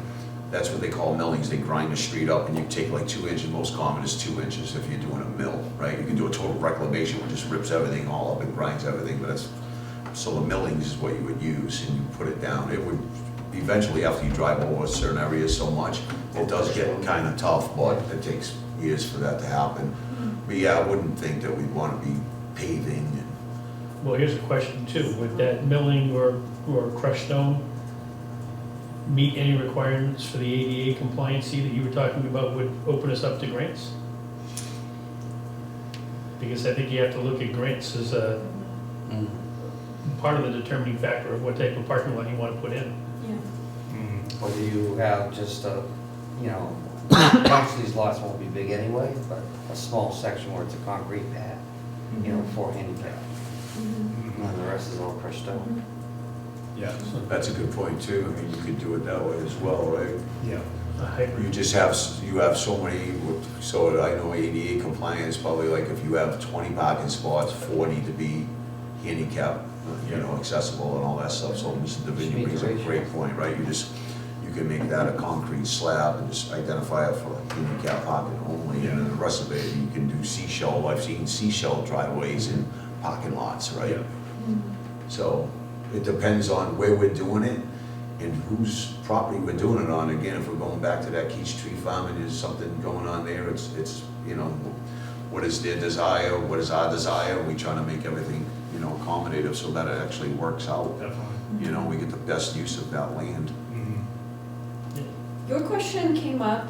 that's what they call millings. They grind the street up and you take like 2 inches, most common is 2 inches if you're doing a mill, right? You can do a total reclamation, which just rips everything all up and grinds everything, but that's, so the millings is what you would use and you put it down. It would, eventually after you drive over certain areas so much, it does get kind of tough, but it takes years for that to happen. But yeah, I wouldn't think that we'd want to be paving and Well, here's a question too, would that milling or crushed stone meet any requirements for the ADA compliancy that you were talking about would open us up to grants? Because I think you have to look at grants as a part of the determining factor of what type of parking lot you want to put in. Yeah. Or do you have just a, you know, most of these lots won't be big anyway, but a small section where it's a concrete pad, you know, for handicap. And then the rest is all crushed stone. Yeah, that's a good point too. I mean, you could do it that way as well, right? yeah. A hybrid. You just have, you have so many, so I know ADA compliance, probably like if you have 20 parking spots, 4 need to be handicap, you know, accessible and all that stuff. So Mr. Davini brings up a great point, right? You can make that a concrete slab and just identify it for like handicap parking only, and then the rest of it, you can do seashell. I've seen seashell driveways in parking lots, right? So it depends on where we're doing it and whose property we're doing it on. Again, if we're going back to that Keys Tree Farm and there's something going on there, it's, you know, what is their desire, what is our desire? We trying to make everything, you know, accommodative so that it actually works out. Definitely. You know, we get the best use of that land. Your question came up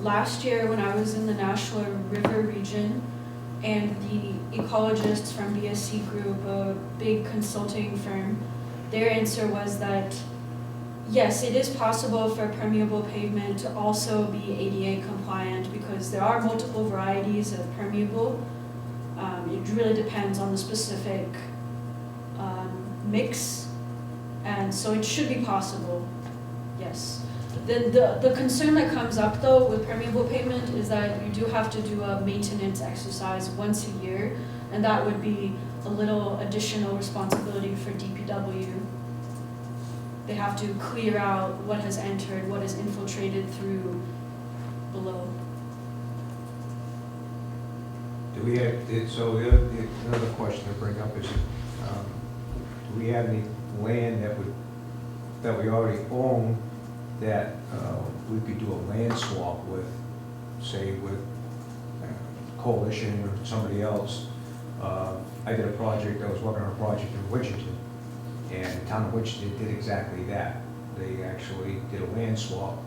last year when I was in the Nashua River region, and the ecologists from BSC Group, a big consulting firm, their answer was that yes, it is possible for permeable pavement to also be ADA compliant because there are multiple varieties of permeable. It really depends on the specific mix, and so it should be possible, yes. The concern that comes up though with permeable pavement is that you do have to do a maintenance exercise once a year, and that would be a little additional responsibility for DPW. They have to clear out what has entered, what has infiltrated through below. Do we have, so the other question to bring up is, do we have any land that we already own that we could do a land swap with, say with Coalition or somebody else, I did a project, I was working on a project in Winchendon, and the town of Winchendon did exactly that. They actually did a land swap,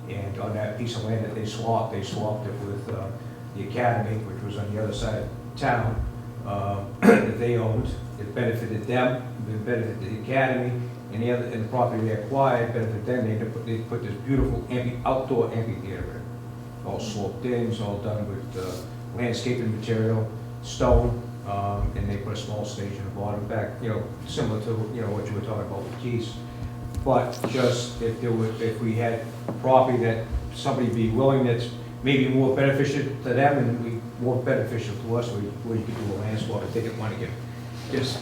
and on that piece of land that they swapped it with the academy, which was on the other side of town, that they owned. It benefited them, it benefited the academy, and the property they acquired benefited them. They put this beautiful outdoor amphitheater in, all sloped in, it's all done with landscaping material, stone, and they put a small stage in the bottom back, similar to, what you were talking about with Keys. But just if we had property that somebody be willing, that's maybe more beneficial to them and more beneficial to us, where you could do a land swap if they didn't want to just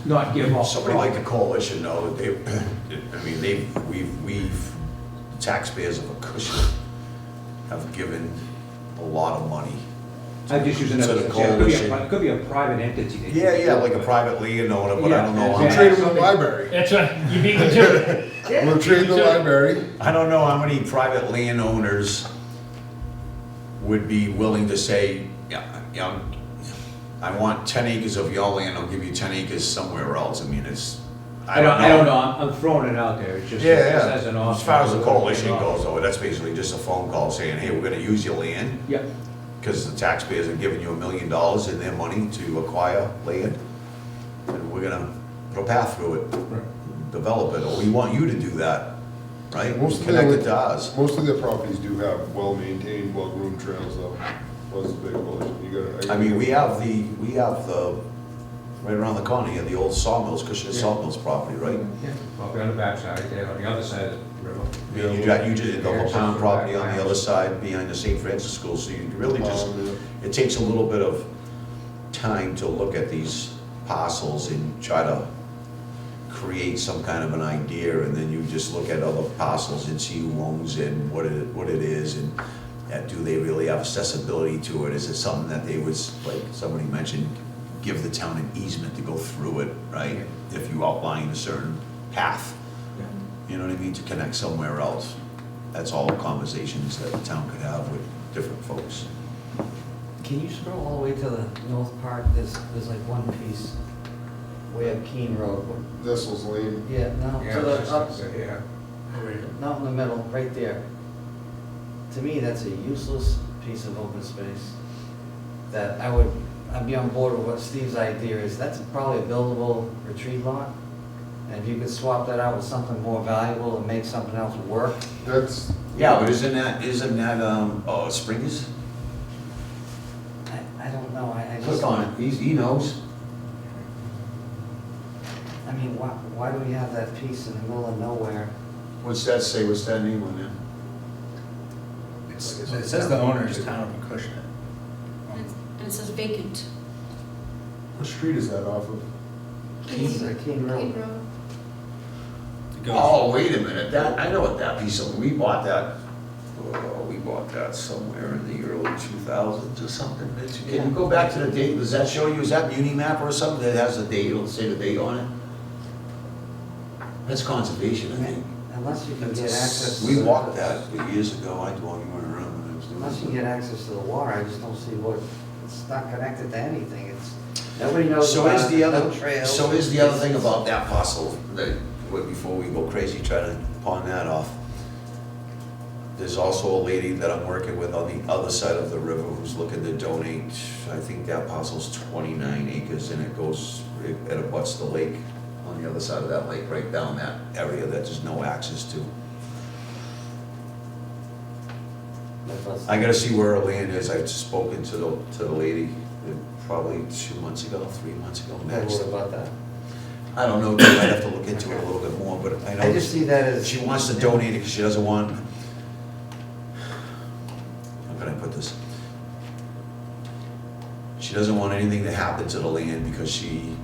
not give up. Somebody like the coalition, though, we've, taxpayers of Acushnet have given a lot of money. I'm just using that To as the an example. coalition. It could be a private entity. that- Yeah, like a private landowner, but I don't know. Yeah, I'm yeah. trading with the library. That's right, you beat me to it. We're trading the library. I don't know how many private landowners would be willing to say, yeah, I want 10 acres of your land, I'll give you 10 acres somewhere else. I mean, I don't know. I'm throwing it out there, it's just Yeah, just yeah. as an option. As far as the coalition goes, though, that's basically just a phone call saying, hey, we're gonna use your land, Yeah, because the taxpayers are giving you $1 million in their money to acquire land, and we're gonna put a path through it, develop it, or we want you to do that, right? Most of Connect it to us. Most of their properties do have well-maintained, well-groomed trails, though. Was the big coalition. You gotta. I mean, we have the, right around the corner here, the old sawmills, Acushnet Yeah. Sawmills property, right? yeah, probably on the backside, there, on the other side of the river. I mean, you did the LaPound property on the other side behind the St. Francis School, so you really just, it takes a little bit of time to look at these parcels and try to create some kind of an idea, and then you just look at other parcels and see who owns it and what it is, and do they really have accessibility to it? Is it something that they would, like somebody mentioned, give the town an easement to go through it, right? If you outline a certain path, you know what I mean, to connect somewhere else. That's all conversations that the town could have with different folks. Can you scroll all the way to the north part? There's like one piece way up Keene Road. Thistles Lane. Yeah, no, Yeah, to I the, was just up, gonna say, yeah. not in the middle, right there. To me, that's a useless piece of open space that I'd be on board with what Steve's idea is. That's probably a buildable retreat lot. And if you could swap that out with something more valuable and make something else work. That's. Yeah, but isn't that, Springers? I don't know, I just. Click on it, he knows. I mean, why do we have that piece in the middle of nowhere? What's that say, what's that name on there? It says the owner is town of Acushnet. And it says vacant. What street is that off of? Keene Road. Oh, wait a minute, I know what that piece of, we bought that somewhere in the early 2000s or something. Can you go back to the date, does that show you, is that Muni Map or something that has the date, it'll say the date on it? That's conservation, I think. Unless you can get access. We walked that years ago, I told you weren't around when I was doing Unless you it. get access to the water, I just don't see it's not connected to anything, nobody knows So about is it, the other, no trails. so is the other thing about that parcel, that, before we go crazy trying to pawn that off. There's also a lady that I'm working with on the other side of the river who's looking to donate, I think that parcel's 29 acres, and it abuts the lake, on the other side of that lake, right down that area that there's no access to. I gotta see where her land is, I've spoken to the lady probably 2 months ago, 3 months ago, next. What about that? I don't know, I'd have to look into it a little bit more, but I know. I just see that as. She wants to donate it because she doesn't want, how can I put this? She doesn't want anything to happen to the land because she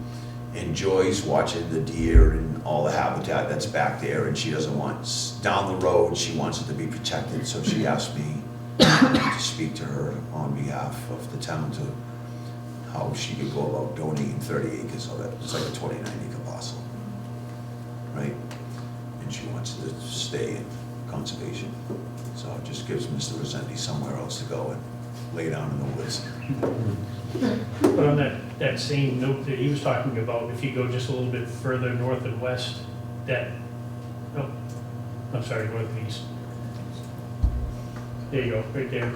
enjoys watching the deer and all the habitat that's back there, and she doesn't want, down the road, she wants it to be protected, so she asked me to speak to her on behalf of the town to how she could go about donating 30 acres of it. It's like a 29-acre parcel, right? And she wants to stay in conservation. So it just gives Mr. Rossetti somewhere else to go and lay down in the woods. But on that same note that he was talking about, if you go just a little bit further north and west, that, oh, I'm sorry, north and east. There you go, right there.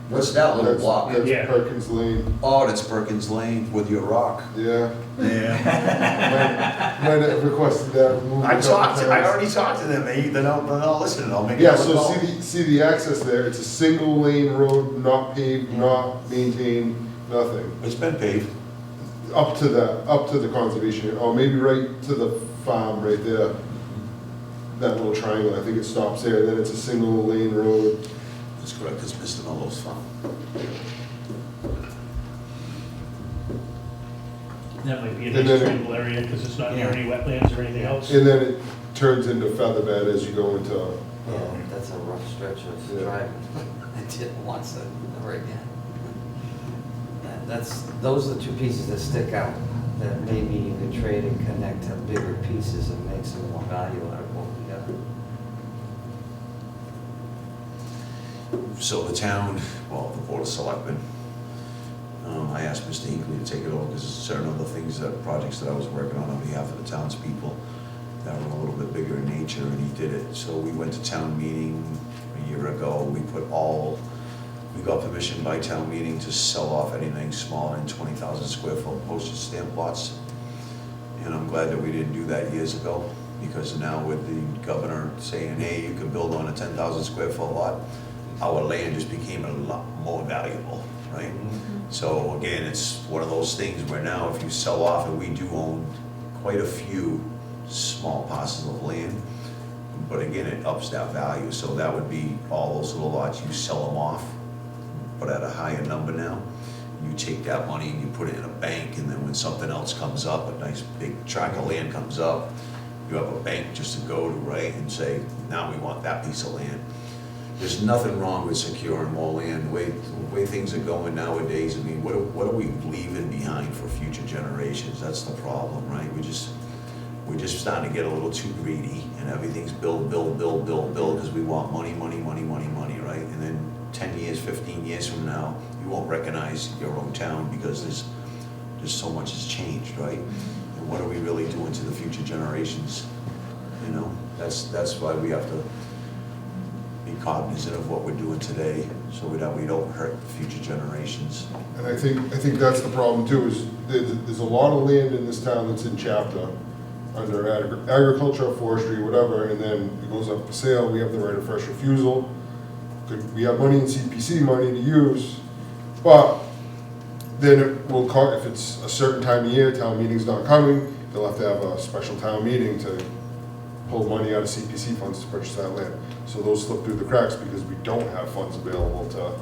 What's that little That's- block? That's Yeah. Perkins Lane, Oh, that's Perkins Lane with your rock. yeah. Yeah. Might have requested that removed. a couple times. already talked to them, they're not listening, I'll make Yeah, so see the access there, it's a single lane road, not paved, not maintained, nothing. It's been paved. Up to the conservation, or maybe right to the farm right there. That little triangle, I think it stops there, then it's a single lane road. That's correct, it's Mr. Mello's farm. That might be a And nice then- trainable area, because it's not near Yeah. any wetlands or anything else. And then it turns into featherbed as you go into, Yeah, that's a rough stretch of Yeah. driving. I did it once, never again. Those are the two pieces that stick out, that maybe you could trade and connect to bigger pieces and make some more value out of what we got. So the town, well, the Board of Selectmen, I asked Mr. Hinckley to take it over because there's certain other things, projects that I was working on behalf of the townspeople that were a little bit bigger in nature, and he did it. So we went to town meeting a year ago, we got permission by town meeting to sell off anything smaller than 20,000 square foot postage stamp lots. And I'm glad that we didn't do that years ago, because now with the governor saying, hey, you can build on a 10,000 square foot lot, our land just became a lot more valuable, right? So again, it's one of those things where now if you sell off, and we do own quite a few small parcels of land, but again, it ups that value. So that would be all those little lots, you sell them off, but at a higher number now. You take that money and you put it in a bank, and then when something else comes up, a nice big tract of land comes up, you have a bank just to go to, right, and say, now we want that piece of land. There's nothing wrong with securing more land. The way things are going nowadays, I mean, what are we leaving behind for future generations? That's the problem, right? We're just starting to get a little too greedy, and everything's build, because we want money, right? And then 10 years, 15 years from now, you won't recognize your own town because there's so much has changed, right? And what are we really doing to the future generations? You know, that's why we have to be cognizant of what we're doing today, so we don't hurt the future generations. and I think that's the problem too, is there's a lot of land in this town that's in chapter, under agriculture, forestry, whatever, and then it goes up for sale, we have the right of first refusal. We have money in CPC money to use, but then it will if it's a certain time of year, town meeting's not coming, they'll have to have a special town meeting to pull money out of CPC funds to purchase that land. So those slip through the cracks because we don't have funds available to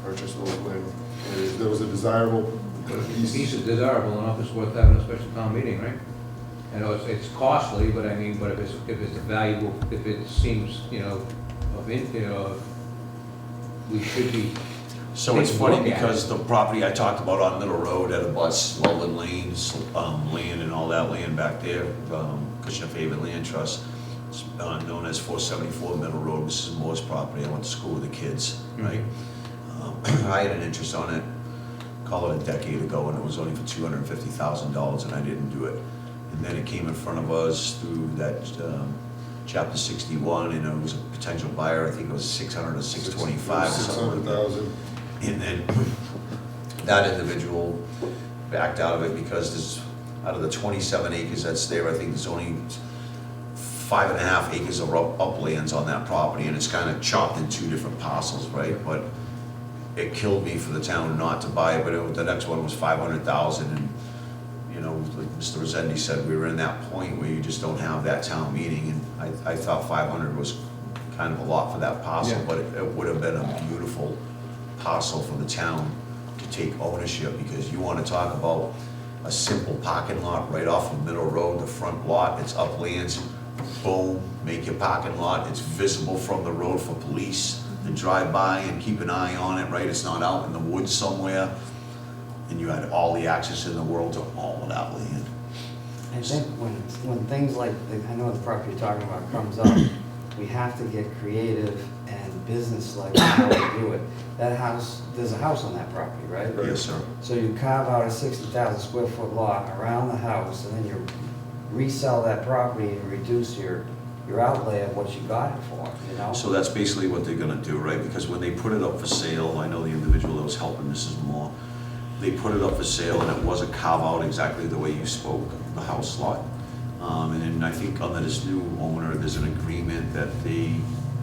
purchase those land. And if there was a desirable Piece piece. is desirable enough, it's worth having a special town meeting, right? I know it's costly, but I mean, but if it's valuable, if it seems, we should be. So it's Take a funny look at because it. the property I talked about on Middle Road at abuts Loveland Lanes, land and all that land back there, Acushnet Favorite Land Trust, it's, known as 474 Middle Road, Mrs. Moore's property. I went to school with the kids, right? I had an interest on it, call it a decade ago, and it was only for $250,000, and I didn't do it. And then it came in front of us through that Chapter 61, and it was a potential buyer. I think it was 600 or 625 or something like that. 600,000. And then that individual backed out of it because there's, out of the 27 acres that's there, I think there's only 5.5 acres of uplands on that property, and it's kind of chopped in two different parcels, right? But it killed me for the town not to buy it, but the next one was 500,000, and like Mr. Rosendi said, we were in that point where you just don't have that town meeting, and I thought 500 was kind of a lot for that parcel, Yeah. but it would have been a beautiful parcel for the town to take ownership, because you want to talk about a simple parking lot right off of Middle Road, the front lot, it's uplands, boom, make your parking lot, it's visible from the road for police to drive by and keep an eye on it, right? It's not out in the woods somewhere, and you had all the access in the world to all of that land. I think when things like, I know the property you're talking about comes up, we have to get creative and business like how we do it. That house, there's a house on that property, right? Yes, sir. So you carve out a 60,000 square foot lot around the house, and then you resell that property and reduce your outlay of what you got it for, you know? So that's basically what they're gonna do, right? Because when they put it up for sale, I know the individual that was helping Mrs. Moore, they put it up for sale and it was a carve out exactly the way you spoke, the house lot. And then I think under this new owner, there's an agreement that they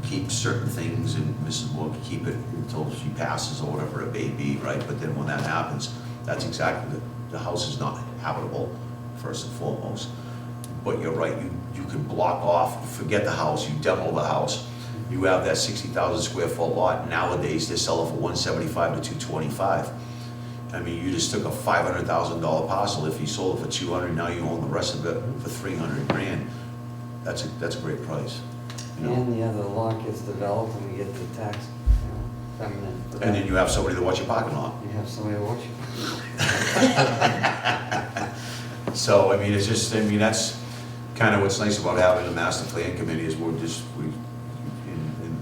keep certain things and Mrs. Moore can keep it until she passes or whatever it may be, right? But then when that happens, that's exactly, the house is not habitable, first and foremost. But you're right, you can block off, forget the house, you demo the house. You have that 60,000 square foot lot, nowadays they're selling for 175 to 225. I mean, you just took a $500,000 parcel, if you sold it for 200, now you own the rest of it for 300 grand. That's a great price, you know? And the other lot gets developed and we get the tax, feminine. for And that. then you have somebody to watch your parking lot. You have somebody to watch you. So, I mean, it's just, I mean, that's kind of what's nice about having a master plan committee is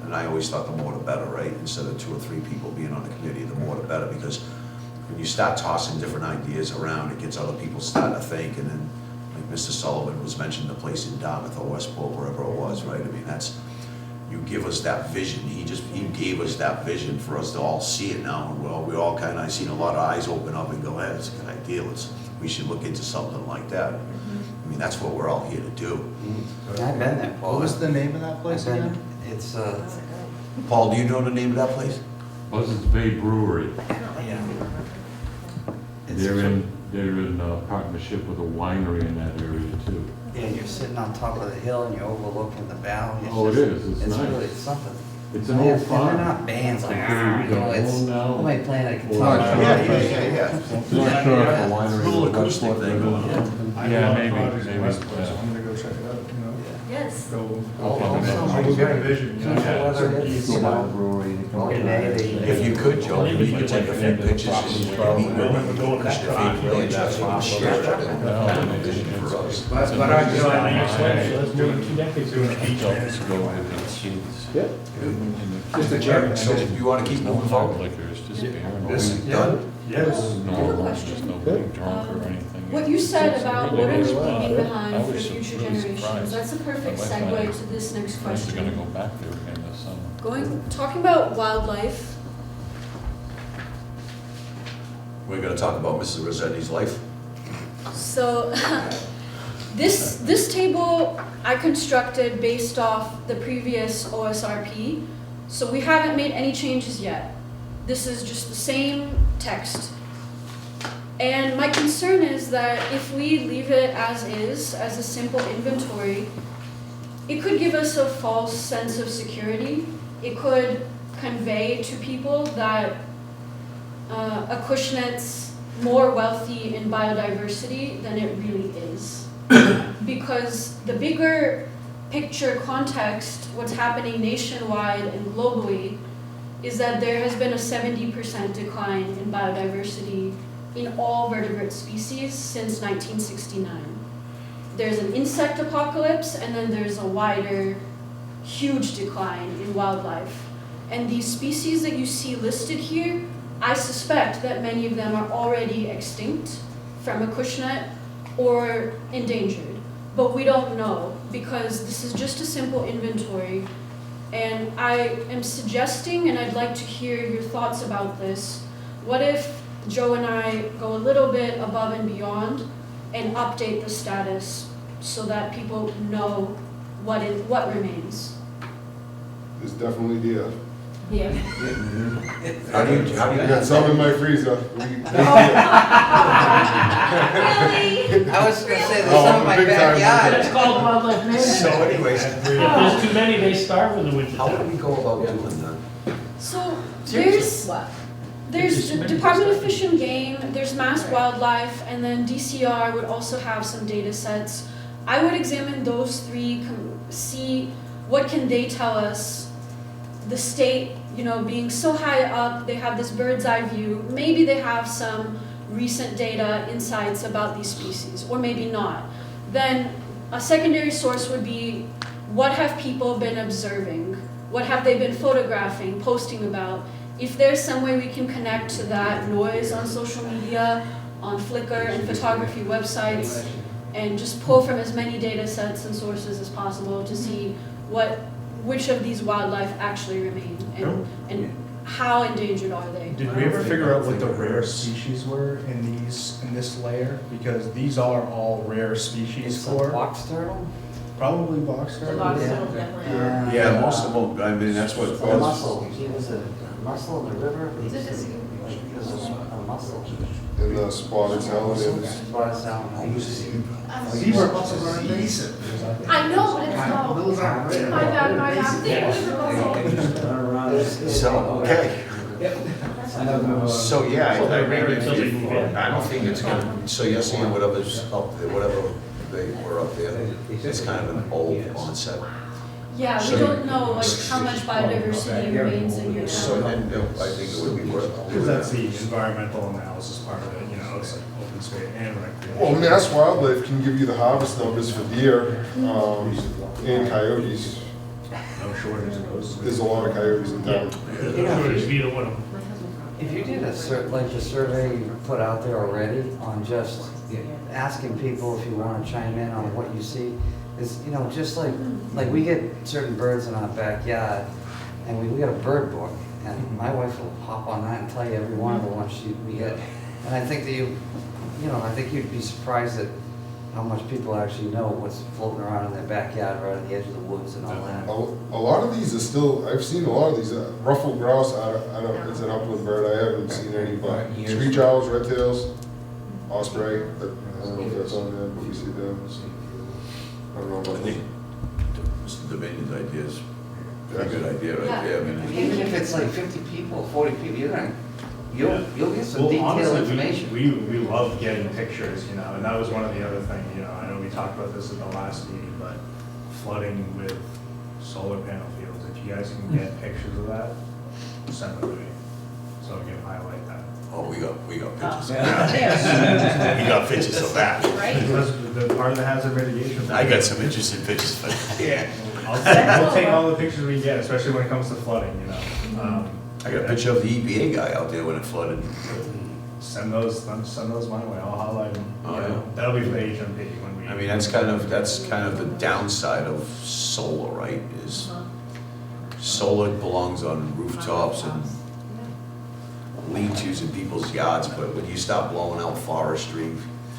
and I always thought the more the better, right? Instead of 2 or 3 people being on the committee, the more the better, because when you start tossing different ideas around, it gets other people starting to think, and then, like Mr. Sullivan was mentioning, the place in Dartmouth or Westport, wherever it was, right? I mean, that's, you give us that vision, he gave us that vision for us to all see it now, and well, we all kind of, I seen a lot of eyes open up and go, hey, that's a good idea, we should look into something like that. I mean, that's what we're all here to do. I've been there, Paul. What was the name of that place I've been- again? It's, Paul, do you know the name of that place? Buzzards Bay Brewery. yeah. It's They're in partnership with a winery in that area too. Yeah, you're sitting on top of the hill and you're overlooking the valley. Oh, it just- is, it's It's nice. really something. It's an And old they're farm. not bands like, They you know, it's, own now. somebody playing a Well, guitar. yeah, yeah. Not sure if the winery. Little is acoustic Westport, thing going on. I Yeah, know maybe, projects in maybe, Westport, so yeah. I'm gonna go check it out, you know? Yes. Go. Oh, We'll get a vision, you know? Whether it's, you know, If you could, Joe, maybe you could take a few pictures and when you meet with Acushnet, really just share that vision for us. But So let's do it 2 decades ago. Mr. Chairman, So you want to keep moving forward? Liquors, just beer and This- all. Done? Yes. I have a question. Just no getting drunk or anything. What you said about what are we leaving I behind for was future really generations, surprised. that's a perfect My wife and I segue to this next Friends are gonna question. go back there again this summer. Talking about wildlife, We're going to talk about Mrs. Rossetti's life. so this table I constructed based off the previous OSRP, so we haven't made any changes yet. This is just the same text. And my concern is that if we leave it as is, as a simple inventory, it could give us a false sense of security. It could convey to people that Acushnet's more wealthy in biodiversity than it really is. Because the bigger picture context, what's happening nationwide and globally, is that there has been a 70% decline in biodiversity in all vertebrate species since 1969. There's an insect apocalypse, and then there's a wider, huge decline in wildlife. And these species that you see listed here, I suspect that many of them are already extinct from Acushnet or endangered. But we don't know, because this is just a simple inventory. And I am suggesting, and I'd like to hear your thoughts about this, what if Joe and I go a little bit above and beyond and update the status so that people know what remains? There's definitely deer. Yeah. How do you I got some in my freezer. Really? I was gonna say, there's Oh, some in my big time. backyard. That's called wildlife So management. anyways, If there's too many, they starve in the winter how would time. we go about doing that? So there's the Department of Fish and Game, there's Mass Wildlife, and then DCR would also have some data sets. I would examine those three, see what can they tell us. The state, being so high up, they have this bird's eye view. Maybe they have some recent data, insights about these species, or maybe not. Then a secondary source would be, what have people been observing? what have they been photographing, posting about. If there's some way we can connect to that noise on social media, on Flickr and photography websites, and just pull from as many data sets and sources as possible to see which of these wildlife actually remain, and how endangered are they? Did we ever figure out what the rare species were in this layer? Because these are all rare species It's a for box turtle? probably box turtle. box Yeah. turtle definitely. Yeah, most of them, I mean, that's what. A mussel, he was a mussel in the river, he was a mussel. And the spotted salamanders. Spotted salamanders. Zebra mussels are invasive. I know, but it's not. My bad. So, okay. So, yeah, So they're rare I until they move in. don't think it's gonna, so you're seeing whatever's up there, whatever they were up there, it's kind of an old concept. Yeah, we don't know like how much biodiversity remains in your So town. then, I think it would be worth. Because that's the environmental analysis part of it, you know, it's like open space and recreation. Well, Mass Wildlife can give you the harvest numbers for deer, and coyotes. No shortage of those. There's a lot of coyotes in town. It's either one of them. If you did like the survey you put out there already on just asking people if you want to chime in on what you see, is, you know, just like we get certain birds in our backyard, and we got a bird book, and my wife will hop on that and tell you every one of the ones we get. And I think that I think you'd be surprised at how much people actually know what's floating around in their backyard, right on the edge of the woods and all that. A lot of these are still, I've seen a lot of these, ruffled grouse, I don't, it's an upland bird, I haven't seen any, but screech owls, red tails, osprey, but I don't know if that's on there, but we see them. I don't know I about think Mr. Dominion's idea is a pretty good idea right there. I mean, Even if it's like 50 people, 40 people, you'll get some Well, detailed honestly, information. we love getting pictures, you know, and that was one of the other things, you know, I know we talked about this at the last meeting, but flooding with solar panel fields, if you guys can get pictures of that, send them to me, so we can highlight that. oh, we got pictures of that. We got pictures of that. Because the part of the hazard mitigation. I got some interesting pictures, but, yeah. We'll take all the pictures we can get, especially when it comes to flooding, you know. I got a picture of the EPA guy out there when it flooded. Send those my way, I'll highlight them. Oh, yeah. That'll be for the HMP when we. I mean, that's kind of the downside of solar, right? Is solar belongs on rooftops and lean-tos in people's yards, but when you start blowing out forestry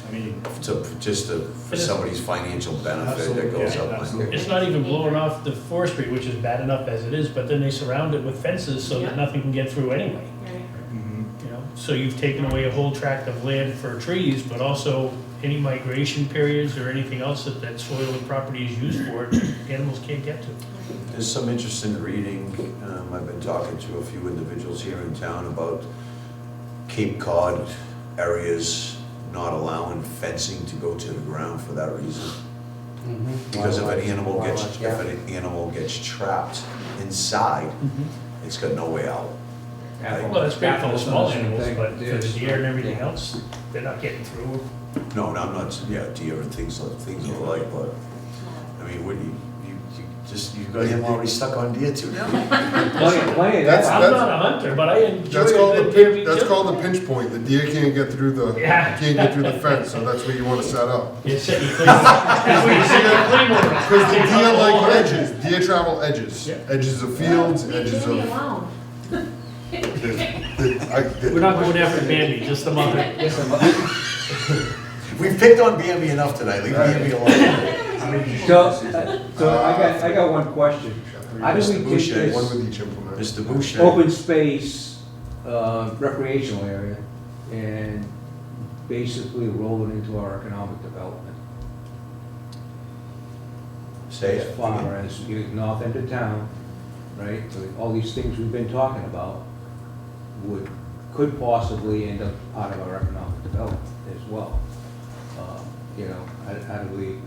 I mean, for somebody's financial benefit, that goes Absolutely, up. absolutely. It's not even blowing off the forestry, which is bad enough as it is, but then they surround it with fences so that nothing can get through anyway. You know, so you've taken away a whole tract of land for trees, but also any migration periods or anything else that soil and property is used for, animals can't get to. There's some interesting reading. I've been talking to a few individuals here in town about Cape Cod areas not allowing fencing to go to the ground for that reason. Because if an animal gets trapped inside, it's got no way out. Well, that's great for the small animals, but for the deer and everything else, they're not getting through. No, I'm not, deer and things of the like, but, I mean, what you got him already stuck on deer too now? That's I'm not a hunter, but I enjoy That's called a the good deer pinch, meat that's too. called the pinch point. The deer can't get through the, Yeah. can't get through the fence, so that's where you wanna set up. You sit, you clean, that's where you sit your Claymore. Because the deer like edges, deer travel edges. Yeah. Edges of fields, edges of. We're not going after Bambi, just the mother. We've picked on Bambi enough tonight, leave Bambi alone. So I got one question. How do we Mr. take Boucher, One this with each implement. Mr. Boucher. open space, recreational area and basically roll it into our economic development? Say As it. far as you north end of town, right? So all these things we've been talking about could possibly end up out of our economic development as well. How do we,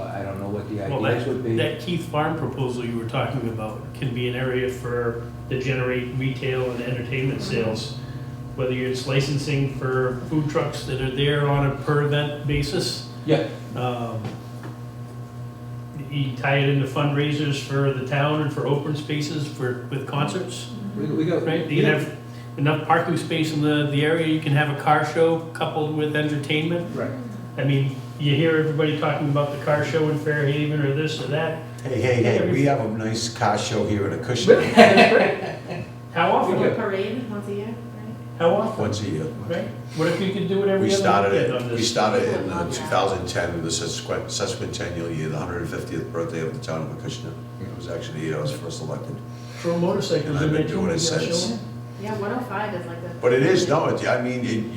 I don't know what the Well, ideas would be. that Keith Farm proposal you were talking about can be an area to generate retail and entertainment sales. Whether it's licensing for food trucks that are there on a per event basis. Yeah. you tie it into fundraisers for the town and for open spaces with concerts, We got, right? You have enough parking space in the area, you can have a car show coupled with entertainment. right. I mean, you hear everybody talking about the car show in Fairhaven or this or that. Hey, we have a nice car show here at Acushnet How often? A parade once a year, right? How often? once a year. Right? What if you could do it every We other started weekend it, on we this? started in 2010, the sesquicentennial year, the 150th birthday of the town of Acushnet. It was actually the year I was first elected. Throw motorcycles And I've in been there too. doing it maybe I'll since. show 'em. Yeah, 105 is like a. But it is, no, I mean,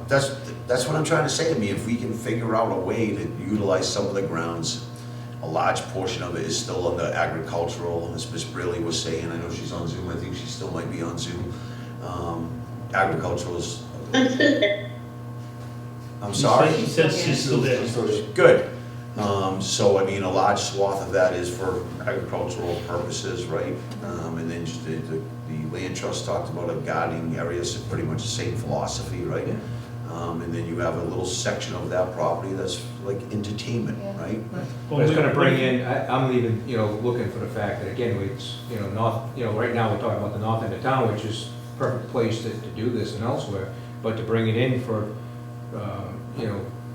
that's what I'm trying to say to me. If we can figure out a way to utilize some of the grounds, a large portion of it is still under agricultural, as Ms. Braley was saying. I know she's on Zoom, I think she still might be on Zoom. Agricultural is, I'm sorry? She says she's still there. Good. So, I mean, a large swath of that is for agricultural purposes, right? And then just the land trust talked about a gardening area, so pretty much the same philosophy, right? And then you have a little section of that property that's like entertainment, right? But it's gonna bring in, I'm even, looking for the fact that, again, it's, right now we're talking about the north end of town, which is perfect place to do this and elsewhere, but to bring it in for,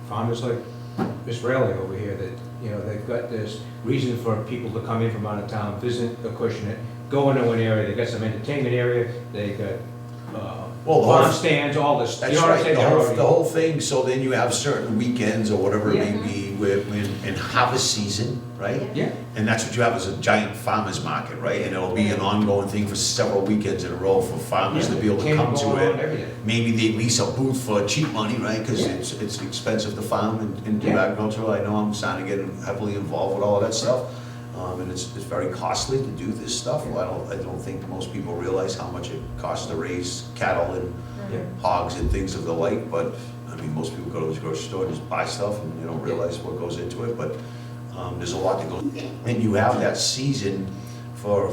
farmers like Miss Rayleigh over here, that, they've got this reason for people to come in from out of town, visit Acushnet, go into an area, they got some entertainment area, they got, Well, the whole- farm stands, all this. That's you know what I'm right, saying? the They're whole, already- the whole thing, so then you have certain weekends or whatever it may Yeah. be, in harvest season, right? Yeah. And that's what you have, is a giant farmer's market, right? And it'll be an ongoing thing for several weekends in a row for farmers to be able to Candy come to going on, it. everything. Maybe they lease a booth for cheap money, right? Because Yeah. it's expensive to farm and do Yeah. agricultural. I know I'm starting to get heavily involved with all of that stuff. And it's very costly to do this stuff. Well, I don't think most people realize how much it costs to raise cattle and Yeah. hogs and things of the like, but, I mean, most people go to the grocery store and just buy stuff and they don't realize what goes into it, but there's a lot that goes. And you have that season for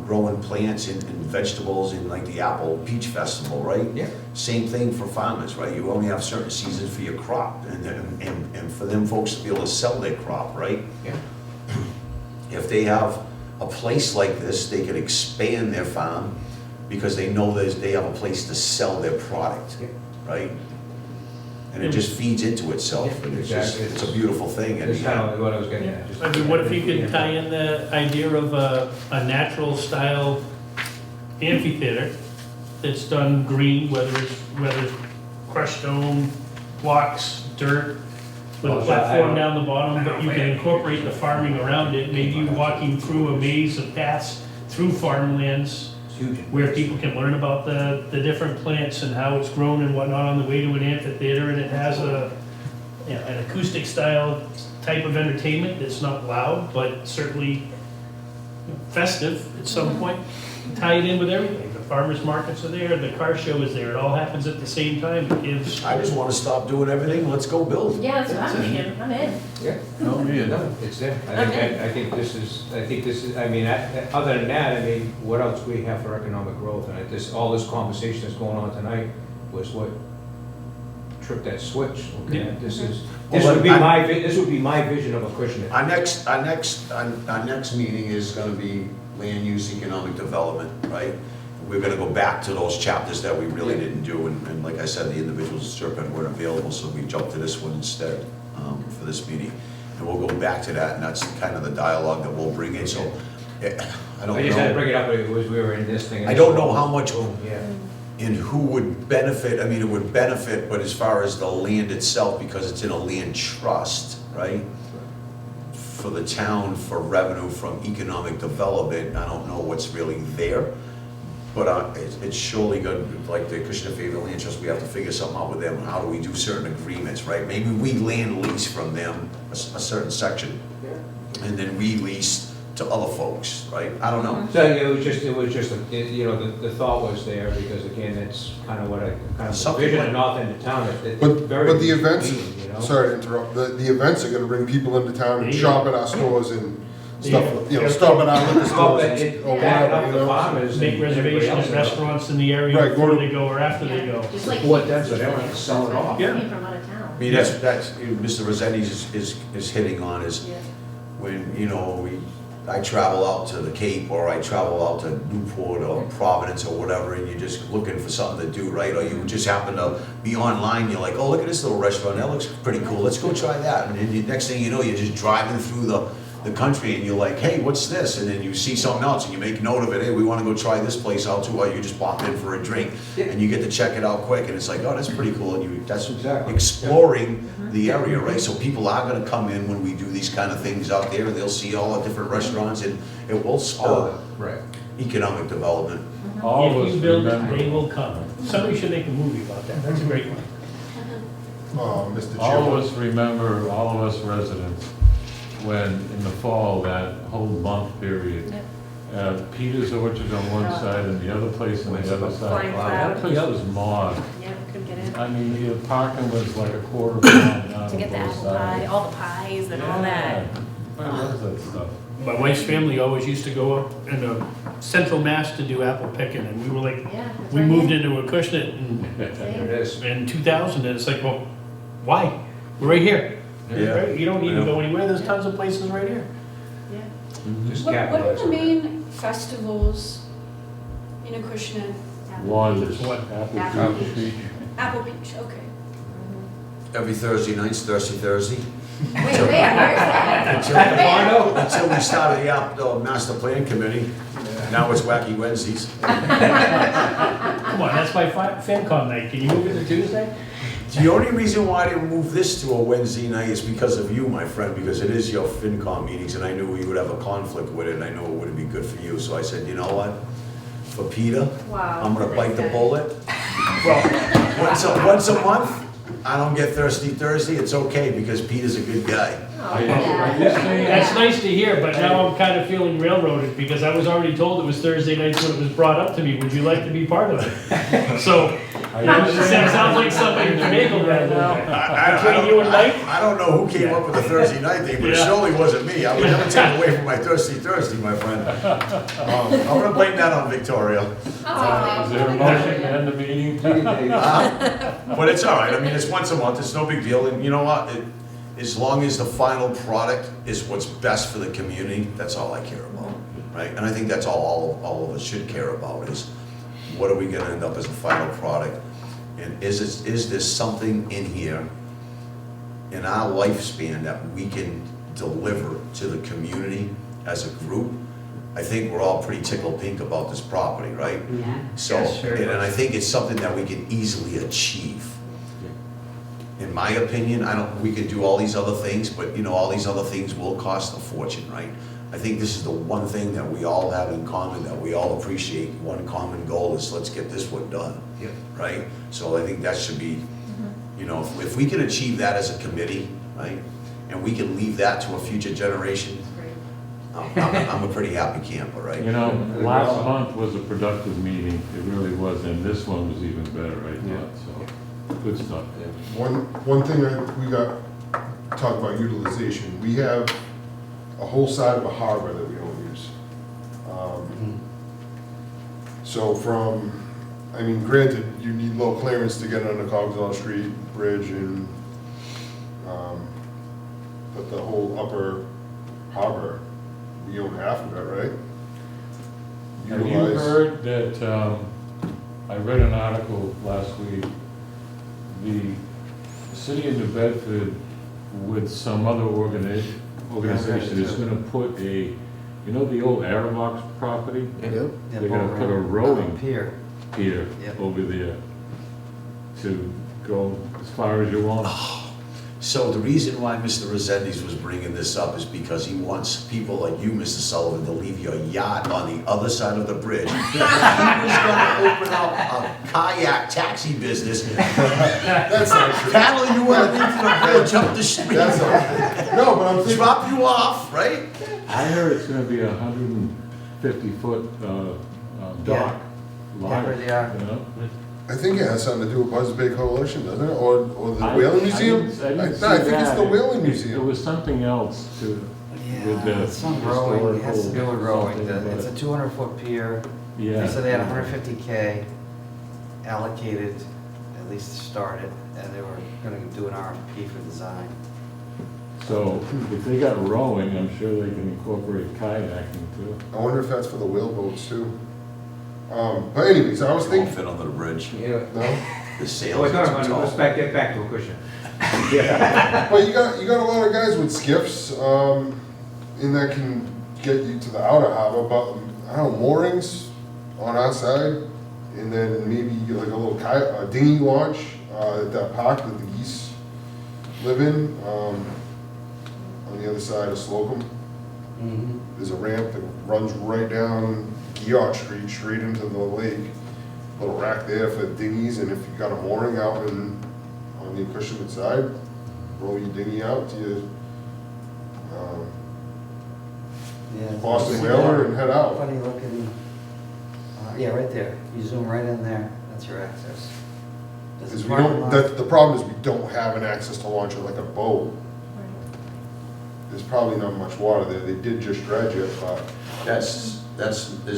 growing plants and vegetables in like the Apple Peach Festival, right? Yeah. Same thing for farmers, right? You only have certain seasons for your crop and for them folks to be able to sell their crop, right? Yeah. If they have a place like this, they can expand their farm because they know that they have a place to sell their product, Yeah. right? And it just feeds into itself, Yeah, and it's just, exactly. it's a beautiful thing. And That's kind of what I was getting at. just- I mean, what if you could tie in the idea of a natural style amphitheater that's done green, whether it's crushed stone, blocks, dirt, with a Well, platform I- down the bottom, but you can incorporate the farming around it, maybe walking through a maze of paths through farmlands It's huge. where people can learn about the different plants and how it's grown and whatnot on the way to an amphitheater, and it has an acoustic style type of entertainment that's not loud, but certainly festive at some point. Tie it in with everything. The farmers markets are there, the car show is there, it all happens at the same time. It gives, I just wanna stop doing everything, let's go build. Yeah, that's what I'm thinking, I'm in. Yeah. Oh, yeah. No, it's there. I think this is, I mean, other than that, I mean, what else we have for economic growth? And all this conversation that's going on tonight was what tripped that switch. Okay, Yeah. this Well, would be I- this would be my vision of a Acushnet. Our next meeting is gonna be land use economic development, right? We're gonna go back to those chapters that we really didn't do, and like I said, the individuals at Serpent weren't available, so we jumped to this one instead, for this meeting. And we'll go back to that, and that's kind of the dialogue that we'll bring in, so, I don't I just had to know. bring it up, it was, we were in this thing. and I this don't know one. how much Yeah. and who would benefit, I mean, it would benefit, but as far as the land itself, because it's in a land trust, right? For the town, for revenue from economic development, I don't know what's really there. But it's surely good, like the Acushnet Favorite Land Trust, we have to figure something out with them. How do we do certain agreements, right? Maybe we land lease from them a certain section, and then we lease to other folks, right? I don't know. So it was just, the thought was there, because again, that's kind of what I, kind of Something vision like- of north end of town, it's But very. the events, clean, you know? sorry to interrupt, the events are gonna bring people into town and Yeah. shop at our stores and stuff, Yeah. stop at our liquor Stop stores at and- it, or backing whatever, up you the know? farmers. make and everybody reservations else, at you know. restaurants in the area Right, go before to- they go or after they go. Just like. Support them so they don't have to sell it off. Yeah. Came from out of town. I mean, that's, Mr. Rossetti is hitting on is, Yeah. when, you know, I travel out to the Cape, or I travel out to Newport or Providence or whatever, and you're just looking for something to do, right? Or you just happen to be online, you're like, oh, look at this little restaurant, that looks pretty cool, let's go try that. And then the next thing you know, you're just driving through the country, and you're like, hey, what's this? And then you see something else, and you make note of it, hey, we wanna go try this place out too, or you just pop in for a drink, and you get to check it out quick, and it's like, oh, that's pretty cool, and that's Exactly. exploring the area, right? So people are gonna come in when we do these kind of things out there, and they'll see all the different restaurants, and it will spur Right. economic development. All of If us you build it, remember, they will come. Somebody should make a movie about that, that's a great one. Mr. all Chairman. of us remember, all of us residents, when in the fall, that whole month period, Peter's Orchard on one side and the other place on the other side. Flying That Cloud. place was mauled. Yeah, couldn't get in. I mean, the parking was like a quarter mile down To get the both apple pie, sides. all the pies and all that. I love that stuff. My wife's family always used to go up into Central Mass to do apple picking, and we were like, Yeah. that's we right moved here. into Acushnet There it is. in 2000, and it's like, well, why? We're right here. Right? You don't need to go anywhere, there's tons of places right here. Yeah. Just What are capitalize the on that. main festivals in Acushnet? One, There's what? Apple Apple Peach. Peach. Apple Peach, okay. Every Thursday night's Thirsty Thursday. Wait, where's that? Until we started the master plan committee, now it's Wacky Wednesdays. Come on, that's my FinCom night, can you move it to Tuesday? The only reason why I didn't move this to a Wednesday night is because of you, my friend, because it is your FinCom meetings, and I knew you would have a conflict with it, and I knew it wouldn't be good for you, so I said, you know what? For Peter, Wow. I'm gonna bite the Nice guy. bullet. Well, once a month, I don't get Thirsty Thursday, it's okay, because Peter's a good guy. Are you saying? That's nice to hear, but now I'm kind of feeling railroaded, because I was already told it was Thursday nights when it was brought up to me, would you like to be part of it? So, Are it you sounds like something to make right now. Between you and Mike? I don't know who came up with the Thursday night thing, but it Yeah. surely wasn't me. I would never take away from my Thirsty Thursday, my friend. I'm gonna blame that on Victoria. Is there a motion to end the meeting? But it's all right, I mean, it's once a month, it's no big deal, and you know what? As long as the final product is what's best for the community, that's all I care about, right? And I think that's all of us should care about, is what are we gonna end up as a final product? And is there something in here in our lifespan that we can deliver to the community as a group? I think we're all pretty tickled pink about this property, right? Yeah. So, Yes, sure. and I think it's something that we can easily achieve. In my opinion, we could do all these other things, but you know, all these other things will cost a fortune, right? I think this is the one thing that we all have in common, that we all appreciate. One common goal is, let's get this one done, Yep. right? So I think that should be, you know, if we can achieve that as a committee, right? And we can leave that to a future generation, I'm a pretty happy camper, right? You know, last month was a productive meeting, it really was, and this one was even better, I thought, so, good stuff. One thing that we got, talk about utilization, we have a whole side of a harbor that we don't use. So from, I mean, granted, you need low clearance to get on the Cogswell Street Bridge and, but the whole upper harbor, we own half of it, right? Have you Utilize- heard that, I read an article last week, the city of New Bedford with some other organization is gonna put a, you know the old Aerobox property? Yeah, They're gonna put a over, rowing Pier. pier Yep. over there to go as far as you want. So the reason why Mr. Resendes was bringing this up is because he wants people like you, Mr. Sullivan, to leave your yacht on the other side of the bridge. He was gonna open up a kayak taxi business, That's not true. paddle you underneath the bridge up the street, That's not, no, but I'm thinking. drop you off, right? I heard it's gonna be 150-foot dock. Yeah, where they are. You know? I think it has something to do with Buzzards Bay Coalition, doesn't it? Or the I- Whaling I Museum? didn't- I didn't see I think it's that. the Whaling It Museum. was something else to, with the Yeah, some rowing, it has to do with rowing. historical It's a something, 200-foot pier. but- Yeah. They said they had 150K allocated, at least to start it, and they were gonna do an RFP for design. So if they got rowing, I'm sure they can incorporate kayaking too. I wonder if that's for the whaleboats too. But anyways, I was It won't thinking, fit under the bridge. Yeah. no? The So sails we're are talking too about, tall. let's get back to Acushnet. But you got a lot of guys with skiffs, and that can get you to the outer harbor, but, I don't know, moorings on our side, and then maybe like a little a dinghy launch, at that park that the geese live in, on the other side of Slocum. Mhm. There's a ramp that runs right down George Street, straight into the lake. Little rack there for dinghies, and if you got a mooring out on the Acushnet side, roll your dinghy out to your, Yeah. Boston See Whaler that and head out. Funny looking, yeah, right there. You zoom right in there, that's your access. There's a Because we parking don't, lot. the problem is we don't have an access to launch it like a boat. There's probably not much water there. They did just dredge it, but There's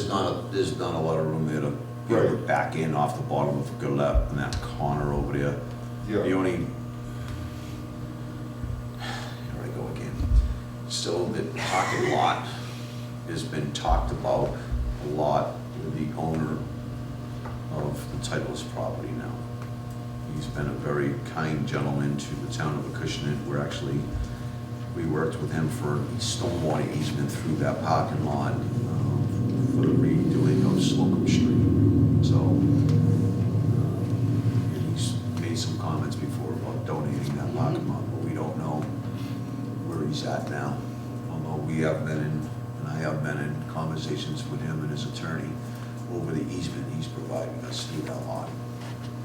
not a lot of room there to be able to Right. back in off the bottom of Gillette in that corner over there. The yeah. only, here I go again. Still, the parking lot has been talked about a lot with the owner of the Titleist property now. He's been a very kind gentleman to the town of Acushnet. We worked with him for stormwater easement through that parking lot for the redoing of Slocum Street. So, he's made some comments before about donating that parking lot, but we don't know where he's at now. Although we have been in, and I have been in conversations with him and his attorney over the easement he's providing us through that lot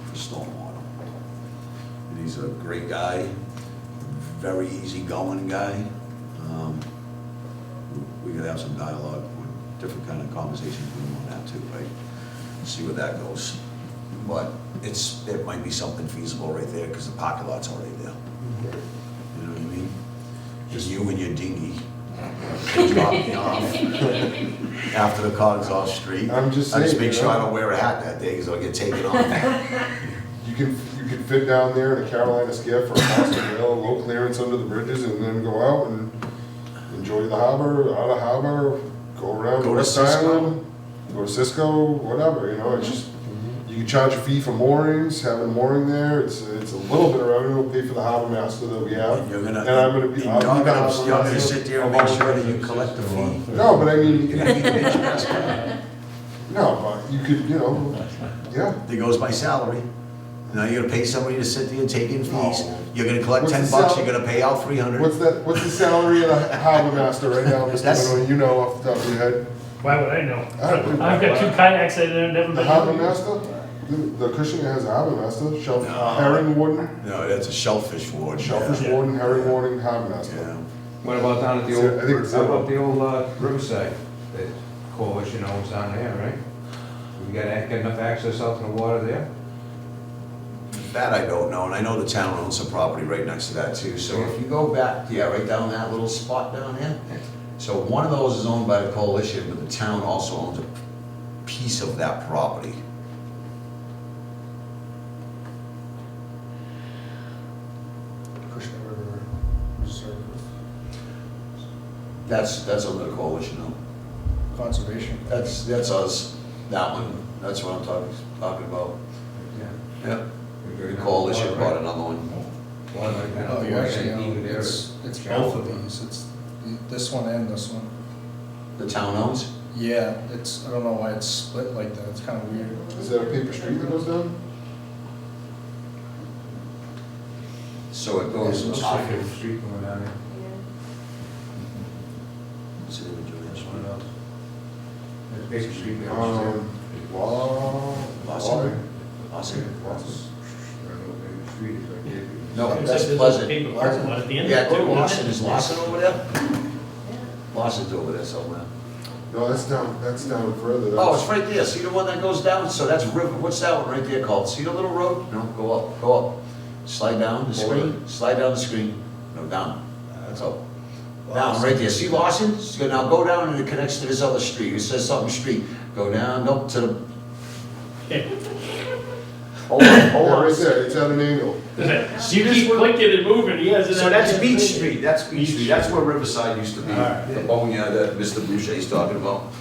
for stormwater. And he's a great guy, very easygoing guy. We could have some dialogue, different kind of conversations with him on that too, right? See where that goes. But it might be something feasible right there, because the parking lot's already there. You know what I mean? Just you and your dinghy. Drop me off after the car's off street. I'm just I just saying, make you sure I know? don't wear a hat that day, because I'll get taken off. You can fit down there in a Carolina skiff or a Boston Whaler, low clearance under the bridges, and then go out and enjoy the harbor, out of harbor, go around Go to West Cisco. Island, go to Cisco, whatever, you know, it's just, you can charge a fee for moorings, having a mooring there, it's a little bit of revenue, we'll pay for the harbor master that we have. You're gonna, And I'm gonna be, you're I'll be the gonna harbor master sit there and of make all sure the that you bridges. collect the fee. No, but I mean, You're gonna be the bitch master. no, but you could, you know, yeah. There goes my salary. Now you're gonna pay somebody to sit there and take in fees. No. You're gonna collect What's the $10, sal- you're gonna pay out 300. What's the salary of the harbor master right now, Mr. That's- Benoit, you know off the top of your head? Why would I know? I don't know. I've got 2 kayaks that have never The been. harbor master? The Acushnet has a harbor master, No. herring warden, No, that's a shellfish ward. shellfish Yeah. warden, herring warden, harbor master. Yeah. What about down at the I think old, it's how about the old Riverside, that coalition owns down there, right? We got enough access out to the water there? That I don't know, and I know the town owns some property right next to that too. So if you go back, yeah, right down that little spot down there. So one of those is owned by the coalition, but the town also owns a piece of that property. Acushnet River Reserve. That's under the coalition though. Conservation. That's us, that one, that's what I'm talking about. Yeah. Yep. The coalition bought another one. Oh, you actually, it's both of these, it's this one and this one. The town owns? Yeah, I don't know why it's split like that, it's kind of weird. Is that a paper street that goes down? So it goes Looks off like a of. street going down there. City of Julian Street. What else? There's a basic street there. Lawson? Lawson? Street is right there. No, Looks like that's there's a Pleasant. paper parking lot at the end Yeah, of go it to too. Lawson, is Lawson over there? Lawson's over there somewhere. No, that's down further. Oh, it's right there, see the one that goes down, so that's River, what's that one right there called? See the little road? No, go up. Slide down the screen, slide down the screen, no, down, that's up. Down, right there, see Lawson? So now go down and it connects to this other street, it says something street, go down, up to the, Hold on, hold Yeah, on. right there, it's at an angle. You keep clicking and moving, he hasn't. So that's Beach Street, that's Beach Street, that's where Riverside used to be. Alright. The boneyard that Mr. Boucher's talking about,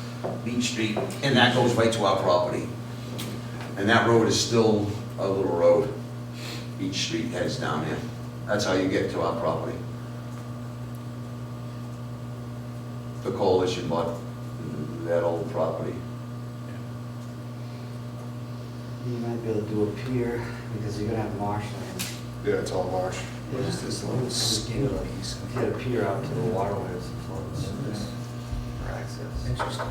Beach Street, and that goes right to our property. And that road is still a little road. Beach Street heads down there. That's how you get to our property. The coalition bought that old property. You might be able to do a pier, because you're gonna have marshland. Yeah, it's all marsh. What is this little skinny piece? If you had a pier out to the waterways and floats, for access. Interesting.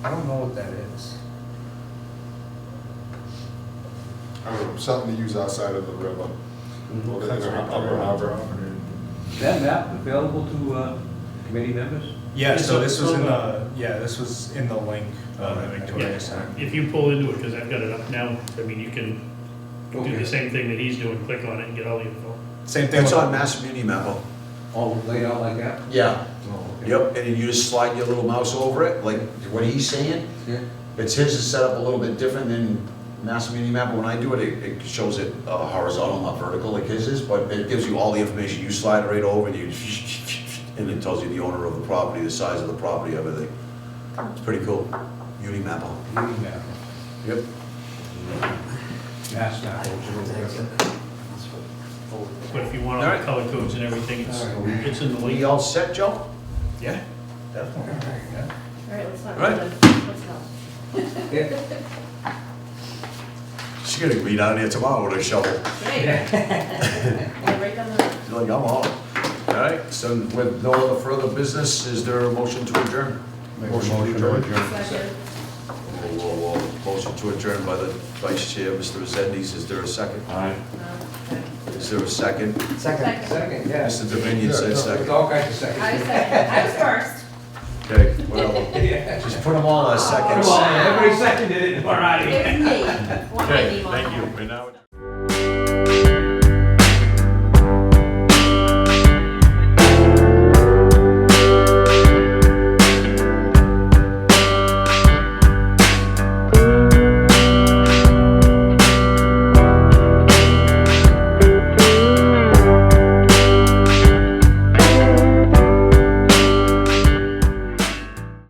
I don't know what that is. I don't know, something to use outside of the river. Or in That's the right, upper harbor. That map available to committee members? Yeah, It's so on- this was in it's this was in the link that Victoria sent. If you pull into it, because I've got it up now, I mean, you can do Okay. the same thing that he's doing, click on it and get all the info. Same thing. It's with- on Mass Muni Mapper. All laid out like that? Yeah. Oh, okay. Yep, and then you just slide your little mouse over it, like what he's saying. Yeah. It's his is set up a little bit different than Mass Mini Mapper. When I do it, it shows it horizontal, not vertical like his is, but it gives you all the information. You slide it right over and you, and it tells you the owner of the property, the size of the property, everything. It's pretty cool. Muni Mapper. Committee map. Yep. Mass map. But if you want all the color codes and everything, it's in the We link. all set, Joe? Yeah, definitely. Yeah. All right, let's not. Right. Let's go. Yeah. She's gonna be down there tomorrow with a shovel. Great. Yeah, right down the. She's like, I'm on. All right, so with no other further business, is there a motion to adjourn? Motion to adjourn. Second. Whoa, whoa, whoa. Motion to adjourn by the vice chair, Mr. Resendes. Is there a second? Aye. Okay. Is there a second? Second. Second, yeah. Mr. Dominion said There's second. all kinds of seconds. I was second. I was first. Okay, whatever. Yeah. Just put them all on Come seconds. on, everybody seconded it, we're out of here. It's me. Want my Okay, name on thank it. you. And now.